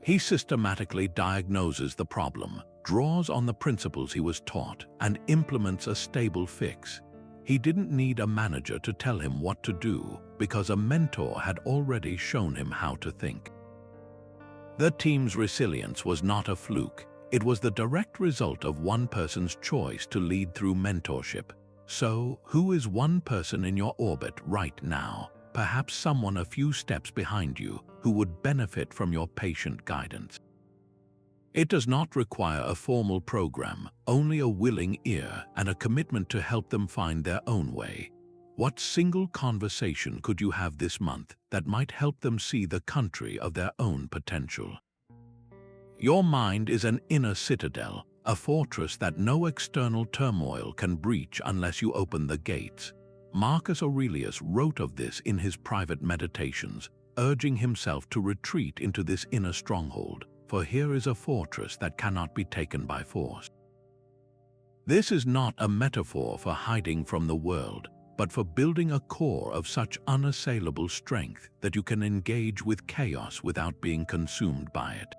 He systematically diagnoses the problem, draws on the principles he was taught, and implements a stable fix. He didn't need a manager to tell him what to do, because a mentor had already shown him how to think. The team's resilience was not a fluke. It was the direct result of one person's choice to lead through mentorship. So, who is one person in your orbit right now, perhaps someone a few steps behind you, who would benefit from your patient guidance? It does not require a formal program, only a willing ear and a commitment to help them find their own way. What single conversation could you have this month that might help them see the country of their own potential? Your mind is an inner citadel, a fortress that no external turmoil can breach unless you open the gates. Marcus Aurelius wrote of this in his private meditations, urging himself to retreat into this inner stronghold, for here is a fortress that cannot be taken by force. This is not a metaphor for hiding from the world, but for building a core of such unassailable strength that you can engage with chaos without being consumed by it.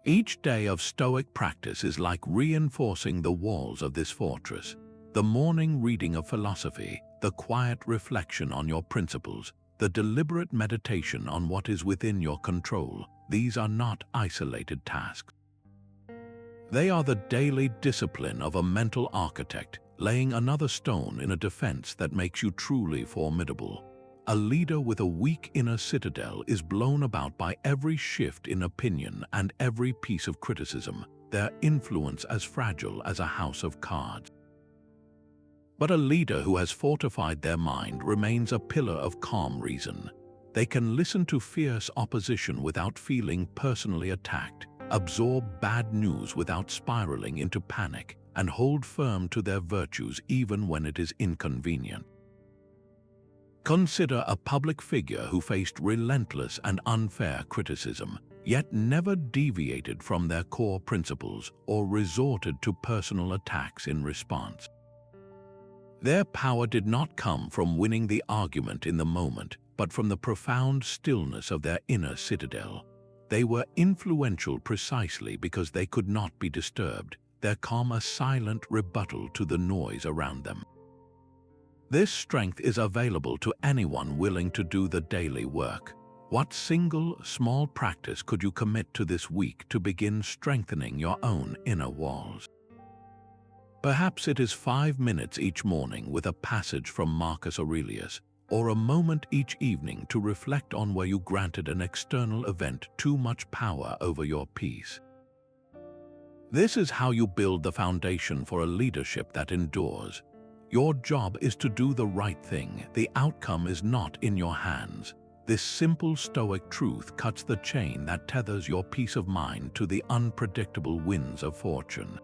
Each day of Stoic practice is like reinforcing the walls of this fortress. The morning reading of philosophy, the quiet reflection on your principles, the deliberate meditation on what is within your control, these are not isolated tasks. They are the daily discipline of a mental architect, laying another stone in a defense that makes you truly formidable. A leader with a weak inner citadel is blown about by every shift in opinion and every piece of criticism, their influence as fragile as a house of cards. But a leader who has fortified their mind remains a pillar of calm reason. They can listen to fierce opposition without feeling personally attacked, absorb bad news without spiraling into panic, and hold firm to their virtues even when it is inconvenient. Consider a public figure who faced relentless and unfair criticism, yet never deviated from their core principles or resorted to personal attacks in response. Their power did not come from winning the argument in the moment, but from the profound stillness of their inner citadel. They were influential precisely because they could not be disturbed, their calm a silent rebuttal to the noise around them. This strength is available to anyone willing to do the daily work. What single, small practice could you commit to this week to begin strengthening your own inner walls? Perhaps it is 5 minutes each morning with a passage from Marcus Aurelius, or a moment each evening to reflect on where you granted an external event too much power over your peace. This is how you build the foundation for a leadership that endures. Your job is to do the right thing. The outcome is not in your hands. This simple Stoic truth cuts the chain that tethers your peace of mind to the unpredictable winds of fortune.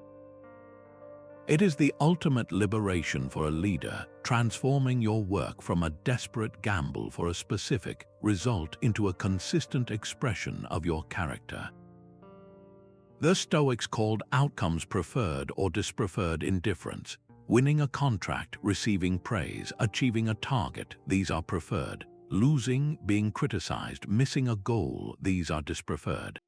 It is the ultimate liberation for a leader, transforming your work from a desperate gamble for a specific result into a consistent expression of your character. The Stoics called outcomes preferred or dispreferred indifference. Winning a contract, receiving praise, achieving a target, these are preferred. Losing, being criticized, missing a goal, these are dispreferred.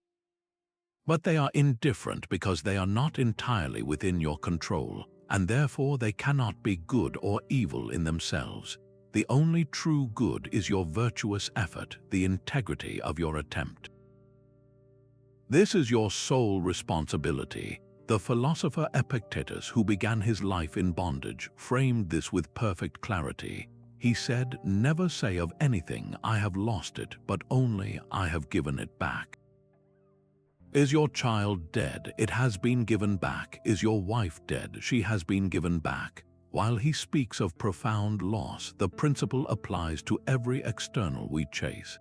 But they are indifferent because they are not entirely within your control, and therefore they cannot be good or evil in themselves. The only true good is your virtuous effort, the integrity of your attempt. This is your sole responsibility. The philosopher Epictetus, who began his life in bondage, framed this with perfect clarity. He said, "Never say of anything, 'I have lost it,' but only, 'I have given it back.'" Is your child dead? It has been given back. Is your wife dead? She has been given back. While he speaks of profound loss, the principle applies to every external we chase.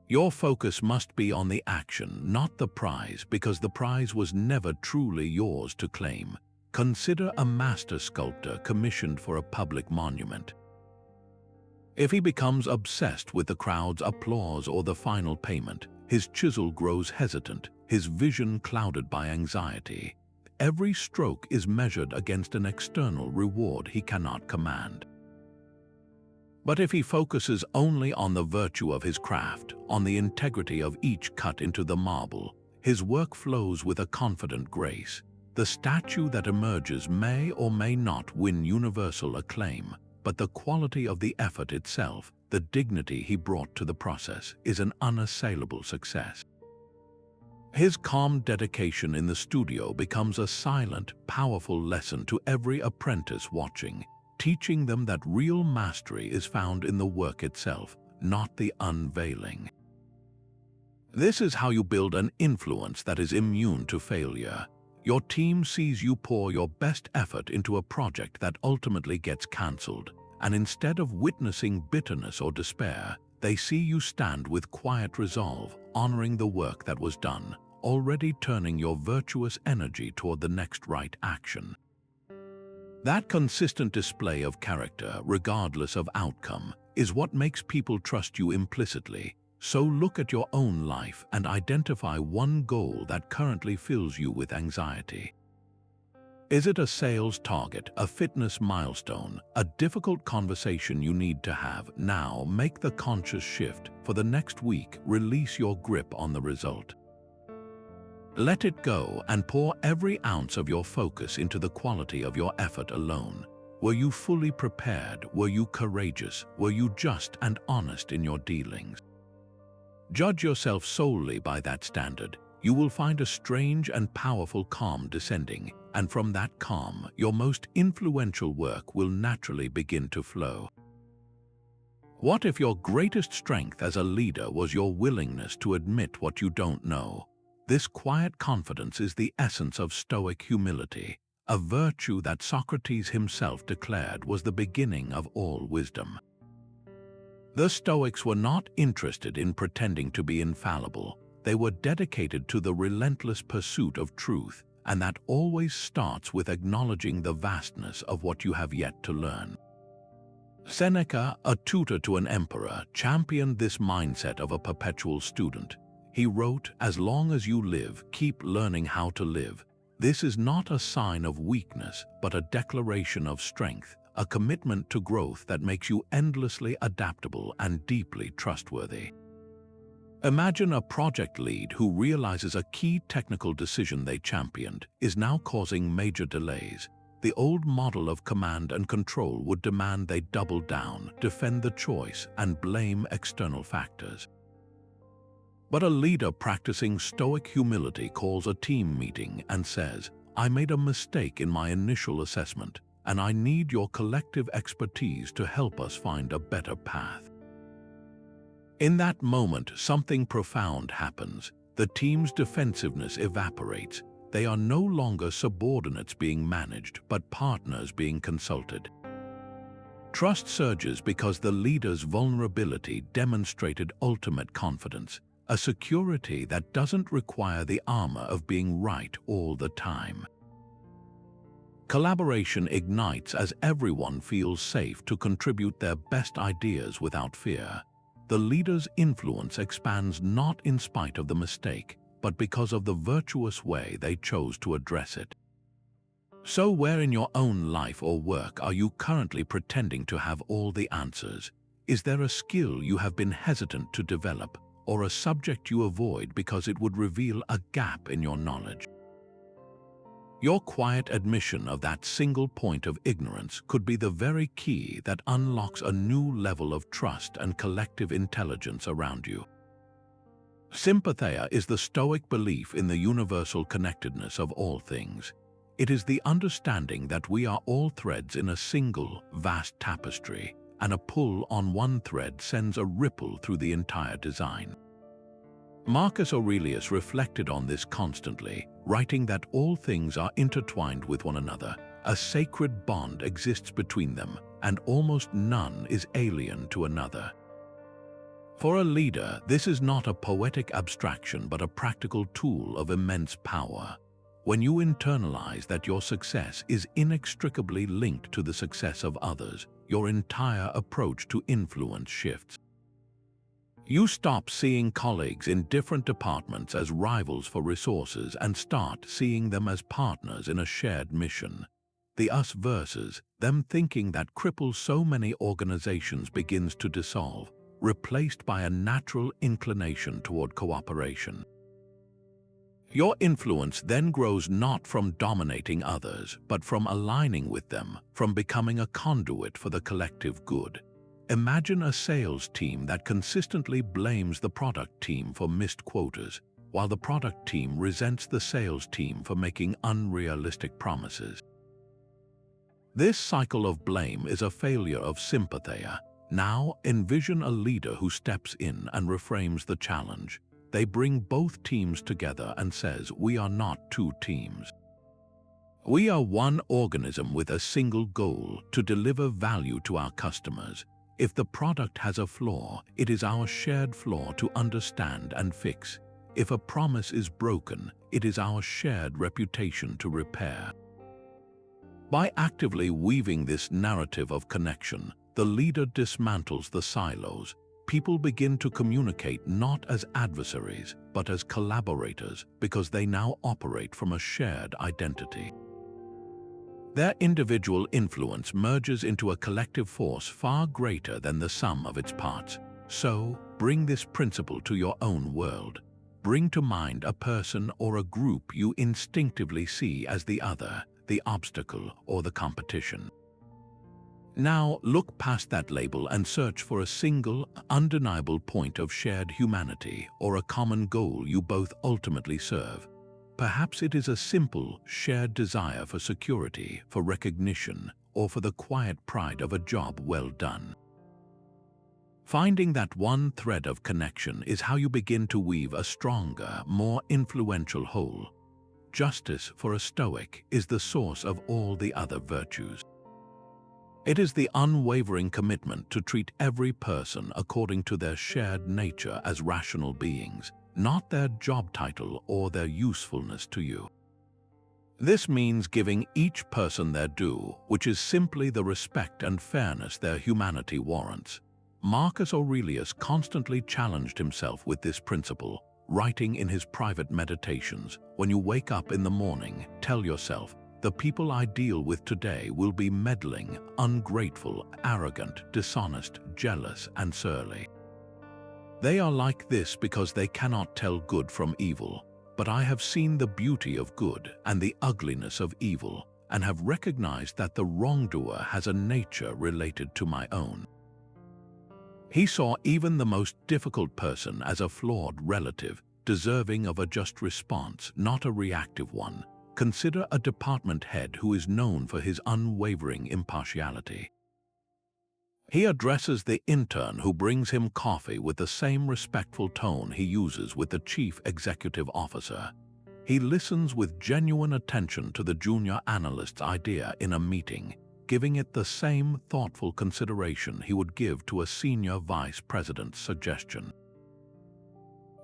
Your focus must be on the action, not the prize, because the prize was never truly yours to claim. Consider a master sculptor commissioned for a public monument. If he becomes obsessed with the crowd's applause or the final payment, his chisel grows hesitant, his vision clouded by anxiety. Every stroke is measured against an external reward he cannot command. But if he focuses only on the virtue of his craft, on the integrity of each cut into the marble, his work flows with a confident grace. The statue that emerges may or may not win universal acclaim, but the quality of the effort itself, the dignity he brought to the process, is an unassailable success. His calm dedication in the studio becomes a silent, powerful lesson to every apprentice watching, teaching them that real mastery is found in the work itself, not the unveiling. This is how you build an influence that is immune to failure. Your team sees you pour your best effort into a project that ultimately gets cancelled, and instead of witnessing bitterness or despair, they see you stand with quiet resolve, honoring the work that was done, already turning your virtuous energy toward the next right action. That consistent display of character, regardless of outcome, is what makes people trust you implicitly. So look at your own life and identify one goal that currently fills you with anxiety. Is it a sales target, a fitness milestone, a difficult conversation you need to have? Now make the conscious shift. For the next week, release your grip on the result. Let it go and pour every ounce of your focus into the quality of your effort alone. Were you fully prepared? Were you courageous? Were you just and honest in your dealings? Judge yourself solely by that standard. you will find a strange and powerful calm descending, and from that calm, your most influential work will naturally begin to flow. What if your greatest strength as a leader was your willingness to admit what you don't know? This quiet confidence is the essence of Stoic humility, a virtue that Socrates himself declared was the beginning of all wisdom. The Stoics were not interested in pretending to be infallible. They were dedicated to the relentless pursuit of truth, and that always starts with acknowledging the vastness of what you have yet to learn. Seneca, a tutor to an emperor, championed this mindset of a perpetual student. He wrote, "As long as you live, keep learning how to live. This is not a sign of weakness, but a declaration of strength, a commitment to growth that makes you endlessly adaptable and deeply trustworthy." Imagine a project lead who realizes a key technical decision they championed is now causing major delays. The old model of command and control would demand they double down, defend the choice, and blame external factors. But a leader practicing Stoic humility calls a team meeting and says, "I made a mistake in my initial assessment, and I need your collective expertise to help us find a better path." In that moment, something profound happens. The team's defensiveness evaporates. They are no longer subordinates being managed, but partners being consulted. Trust surges because the leader's vulnerability demonstrated ultimate confidence, a security that doesn't require the armor of being right all the time. Collaboration ignites as everyone feels safe to contribute their best ideas without fear. The leader's influence expands not in spite of the mistake, but because of the virtuous way they chose to address it. So where in your own life or work are you currently pretending to have all the answers? Is there a skill you have been hesitant to develop, or a subject you avoid because it would reveal a gap in your knowledge? Your quiet admission of that single point of ignorance could be the very key that unlocks a new level of trust and collective intelligence around you. Sympatheia is the Stoic belief in the universal connectedness of all things. It is the understanding that we are all threads in a single, vast tapestry, and a pull on one thread sends a ripple through the entire design. Marcus Aurelius reflected on this constantly, writing that all things are intertwined with one another. A sacred bond exists between them, and almost none is alien to another. For a leader, this is not a poetic abstraction but a practical tool of immense power. When you internalize that your success is inextricably linked to the success of others, your entire approach to influence shifts. You stop seeing colleagues in different departments as rivals for resources and start seeing them as partners in a shared mission. The us versus them thinking that cripples so many organizations begins to dissolve, replaced by a natural inclination toward cooperation. Your influence then grows not from dominating others, but from aligning with them, from becoming a conduit for the collective good. Imagine a sales team that consistently blames the product team for missed quotas, while the product team resents the sales team for making unrealistic promises. This cycle of blame is a failure of sympatheia. Now envision a leader who steps in and reframes the challenge. They bring both teams together and says, "We are not two teams. We are one organism with a single goal, to deliver value to our customers. If the product has a flaw, it is our shared flaw to understand and fix. If a promise is broken, it is our shared reputation to repair." By actively weaving this narrative of connection, the leader dismantles the silos. People begin to communicate not as adversaries, but as collaborators, because they now operate from a shared identity. Their individual influence merges into a collective force far greater than the sum of its parts. So, bring this principle to your own world. Bring to mind a person or a group you instinctively see as the other, the obstacle, or the competition. Now look past that label and search for a single, undeniable point of shared humanity or a common goal you both ultimately serve. Perhaps it is a simple, shared desire for security, for recognition, or for the quiet pride of a job well done. Finding that one thread of connection is how you begin to weave a stronger, more influential whole. Justice for a Stoic is the source of all the other virtues. It is the unwavering commitment to treat every person according to their shared nature as rational beings, not their job title or their usefulness to you. This means giving each person their due, which is simply the respect and fairness their humanity warrants. Marcus Aurelius constantly challenged himself with this principle, writing in his private meditations, "When you wake up in the morning, tell yourself, the people I deal with today will be meddling, ungrateful, arrogant, dishonest, jealous, and surly. They are like this because they cannot tell good from evil, but I have seen the beauty of good and the ugliness of evil, and have recognized that the wrongdoer has a nature related to my own." He saw even the most difficult person as a flawed relative, deserving of a just response, not a reactive one. Consider a department head who is known for his unwavering impartiality. He addresses the intern who brings him coffee with the same respectful tone he uses with the chief executive officer. He listens with genuine attention to the junior analyst's idea in a meeting, giving it the same thoughtful consideration he would give to a senior vice president's suggestion.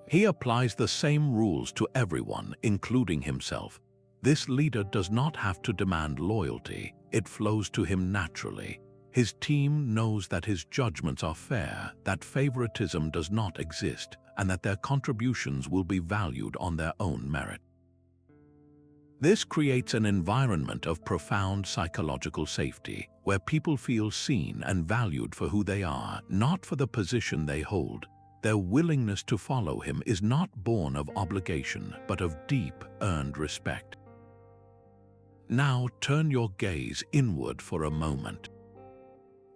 He applies the same rules to everyone, including himself. This leader does not have to demand loyalty, it flows to him naturally. His team knows that his judgments are fair, that favoritism does not exist, and that their contributions will be valued on their own merit. This creates an environment of profound psychological safety, where people feel seen and valued for who they are, not for the position they hold. Their willingness to follow him is not born of obligation, but of deep, earned respect. Now turn your gaze inward for a moment.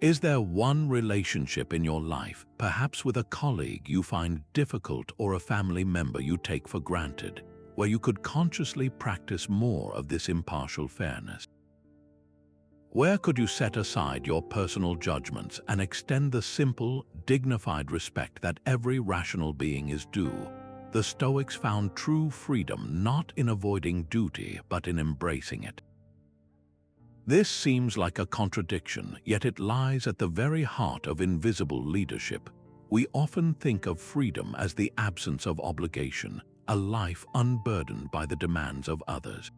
Is there one relationship in your life, perhaps with a colleague you find difficult or a family member you take for granted, where you could consciously practice more of this impartial fairness? Where could you set aside your personal judgments and extend the simple, dignified respect that every rational being is due? The Stoics found true freedom not in avoiding duty, but in embracing it. This seems like a contradiction, yet it lies at the very heart of invisible leadership. We often think of freedom as the absence of obligation, a life unburdened by the demands of others.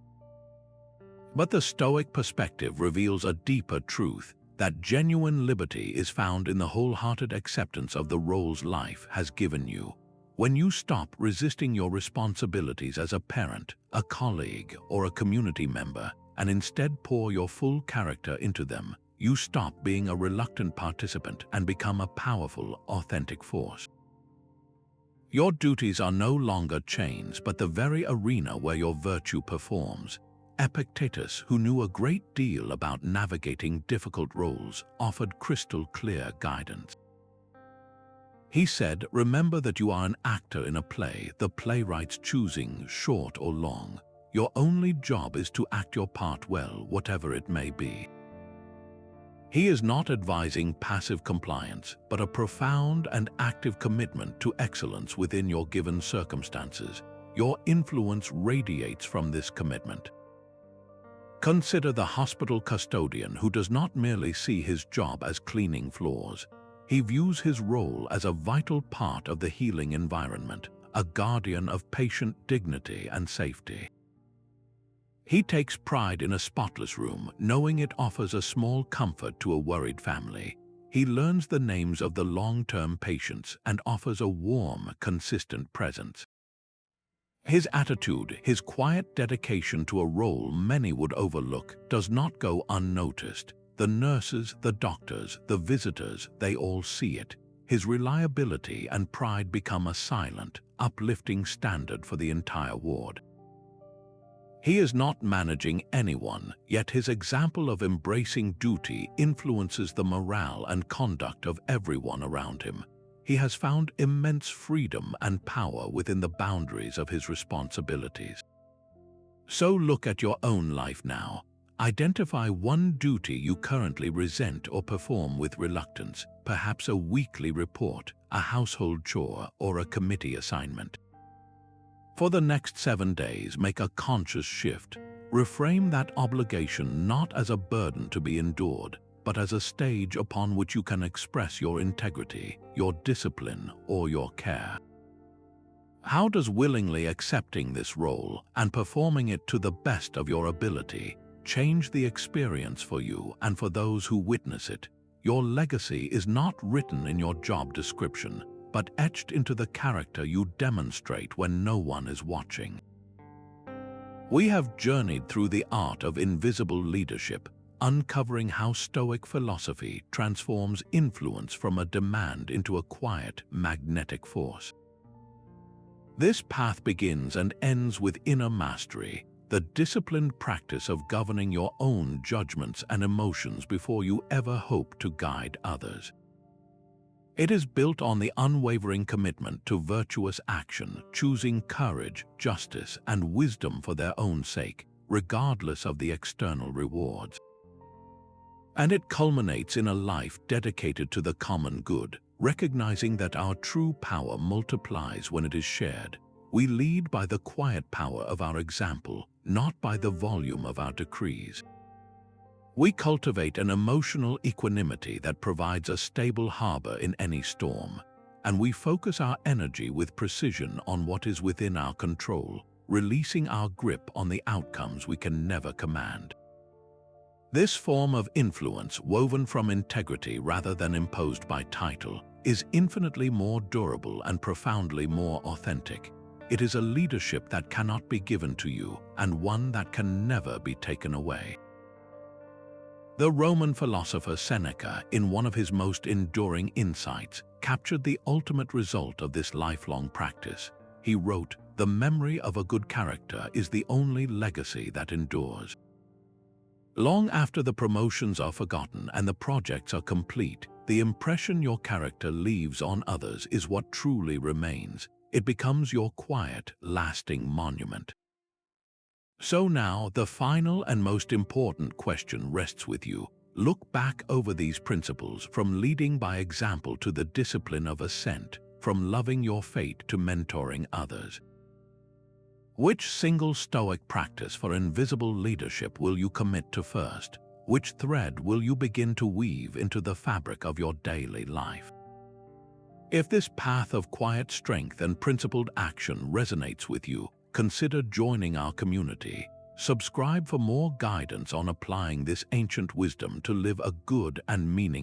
But the Stoic perspective reveals a deeper truth, that genuine liberty is found in the wholehearted acceptance of the roles life has given you. When you stop resisting your responsibilities as a parent, a colleague, or a community member, and instead pour your full character into them, you stop being a reluctant participant and become a powerful, authentic force. Your duties are no longer chains, but the very arena where your virtue performs. Epictetus, who knew a great deal about navigating difficult roles, offered crystal clear guidance. He said, "Remember that you are an actor in a play, the playwright's choosing, short or long. Your only job is to act your part well, whatever it may be." He is not advising passive compliance, but a profound and active commitment to excellence within your given circumstances. Your influence radiates from this commitment. Consider the hospital custodian who does not merely see his job as cleaning floors. He views his role as a vital part of the healing environment, a guardian of patient dignity and safety. He takes pride in a spotless room, knowing it offers a small comfort to a worried family. He learns the names of the long-term patients and offers a warm, consistent presence. His attitude, his quiet dedication to a role many would overlook, does not go unnoticed. The nurses, the doctors, the visitors, they all see it. His reliability and pride become a silent, uplifting standard for the entire ward. He is not managing anyone, yet his example of embracing duty influences the morale and conduct of everyone around him. He has found immense freedom and power within the boundaries of his responsibilities. So look at your own life now. Identify one duty you currently resent or perform with reluctance, perhaps a weekly report, a household chore, or a committee assignment. For the next 7 days, make a conscious shift. Reframe that obligation not as a burden to be endured, but as a stage upon which you can express your integrity, your discipline, or your care. How does willingly accepting this role and performing it to the best of your ability change the experience for you and for those who witness it? Your legacy is not written in your job description, but etched into the character you demonstrate when no one is watching. We have journeyed through the art of invisible leadership, uncovering how Stoic philosophy transforms influence from a demand into a quiet, magnetic force. This path begins and ends with inner mastery, the disciplined practice of governing your own judgments and emotions before you ever hope to guide others. It is built on the unwavering commitment to virtuous action, choosing courage, justice, and wisdom for their own sake, regardless of the external rewards. And it culminates in a life dedicated to the common good, recognizing that our true power multiplies when it is shared. We lead by the quiet power of our example, not by the volume of our decrees. We cultivate an emotional equanimity that provides a stable harbor in any storm, and we focus our energy with precision on what is within our control, releasing our grip on the outcomes we can never command. This form of influence, woven from integrity rather than imposed by title, is infinitely more durable and profoundly more authentic. It is a leadership that cannot be given to you, and one that can never be taken away. The Roman philosopher Seneca, in one of his most enduring insights, captured the ultimate result of this lifelong practice. He wrote, "The memory of a good character is the only legacy that endures." Long after the promotions are forgotten and the projects are complete, the impression your character leaves on others is what truly remains. It becomes your quiet, lasting monument. So now, the final and most important question rests with you. Look back over these principles, from leading by example to the discipline of assent, from loving your fate to mentoring others. Which single Stoic practice for invisible leadership will you commit to first? Which thread will you begin to weave into the fabric of your daily life? If this path of quiet strength and principled action resonates with you, consider joining our community. Subscribe for more guidance on applying this ancient wisdom to live a good and meaningful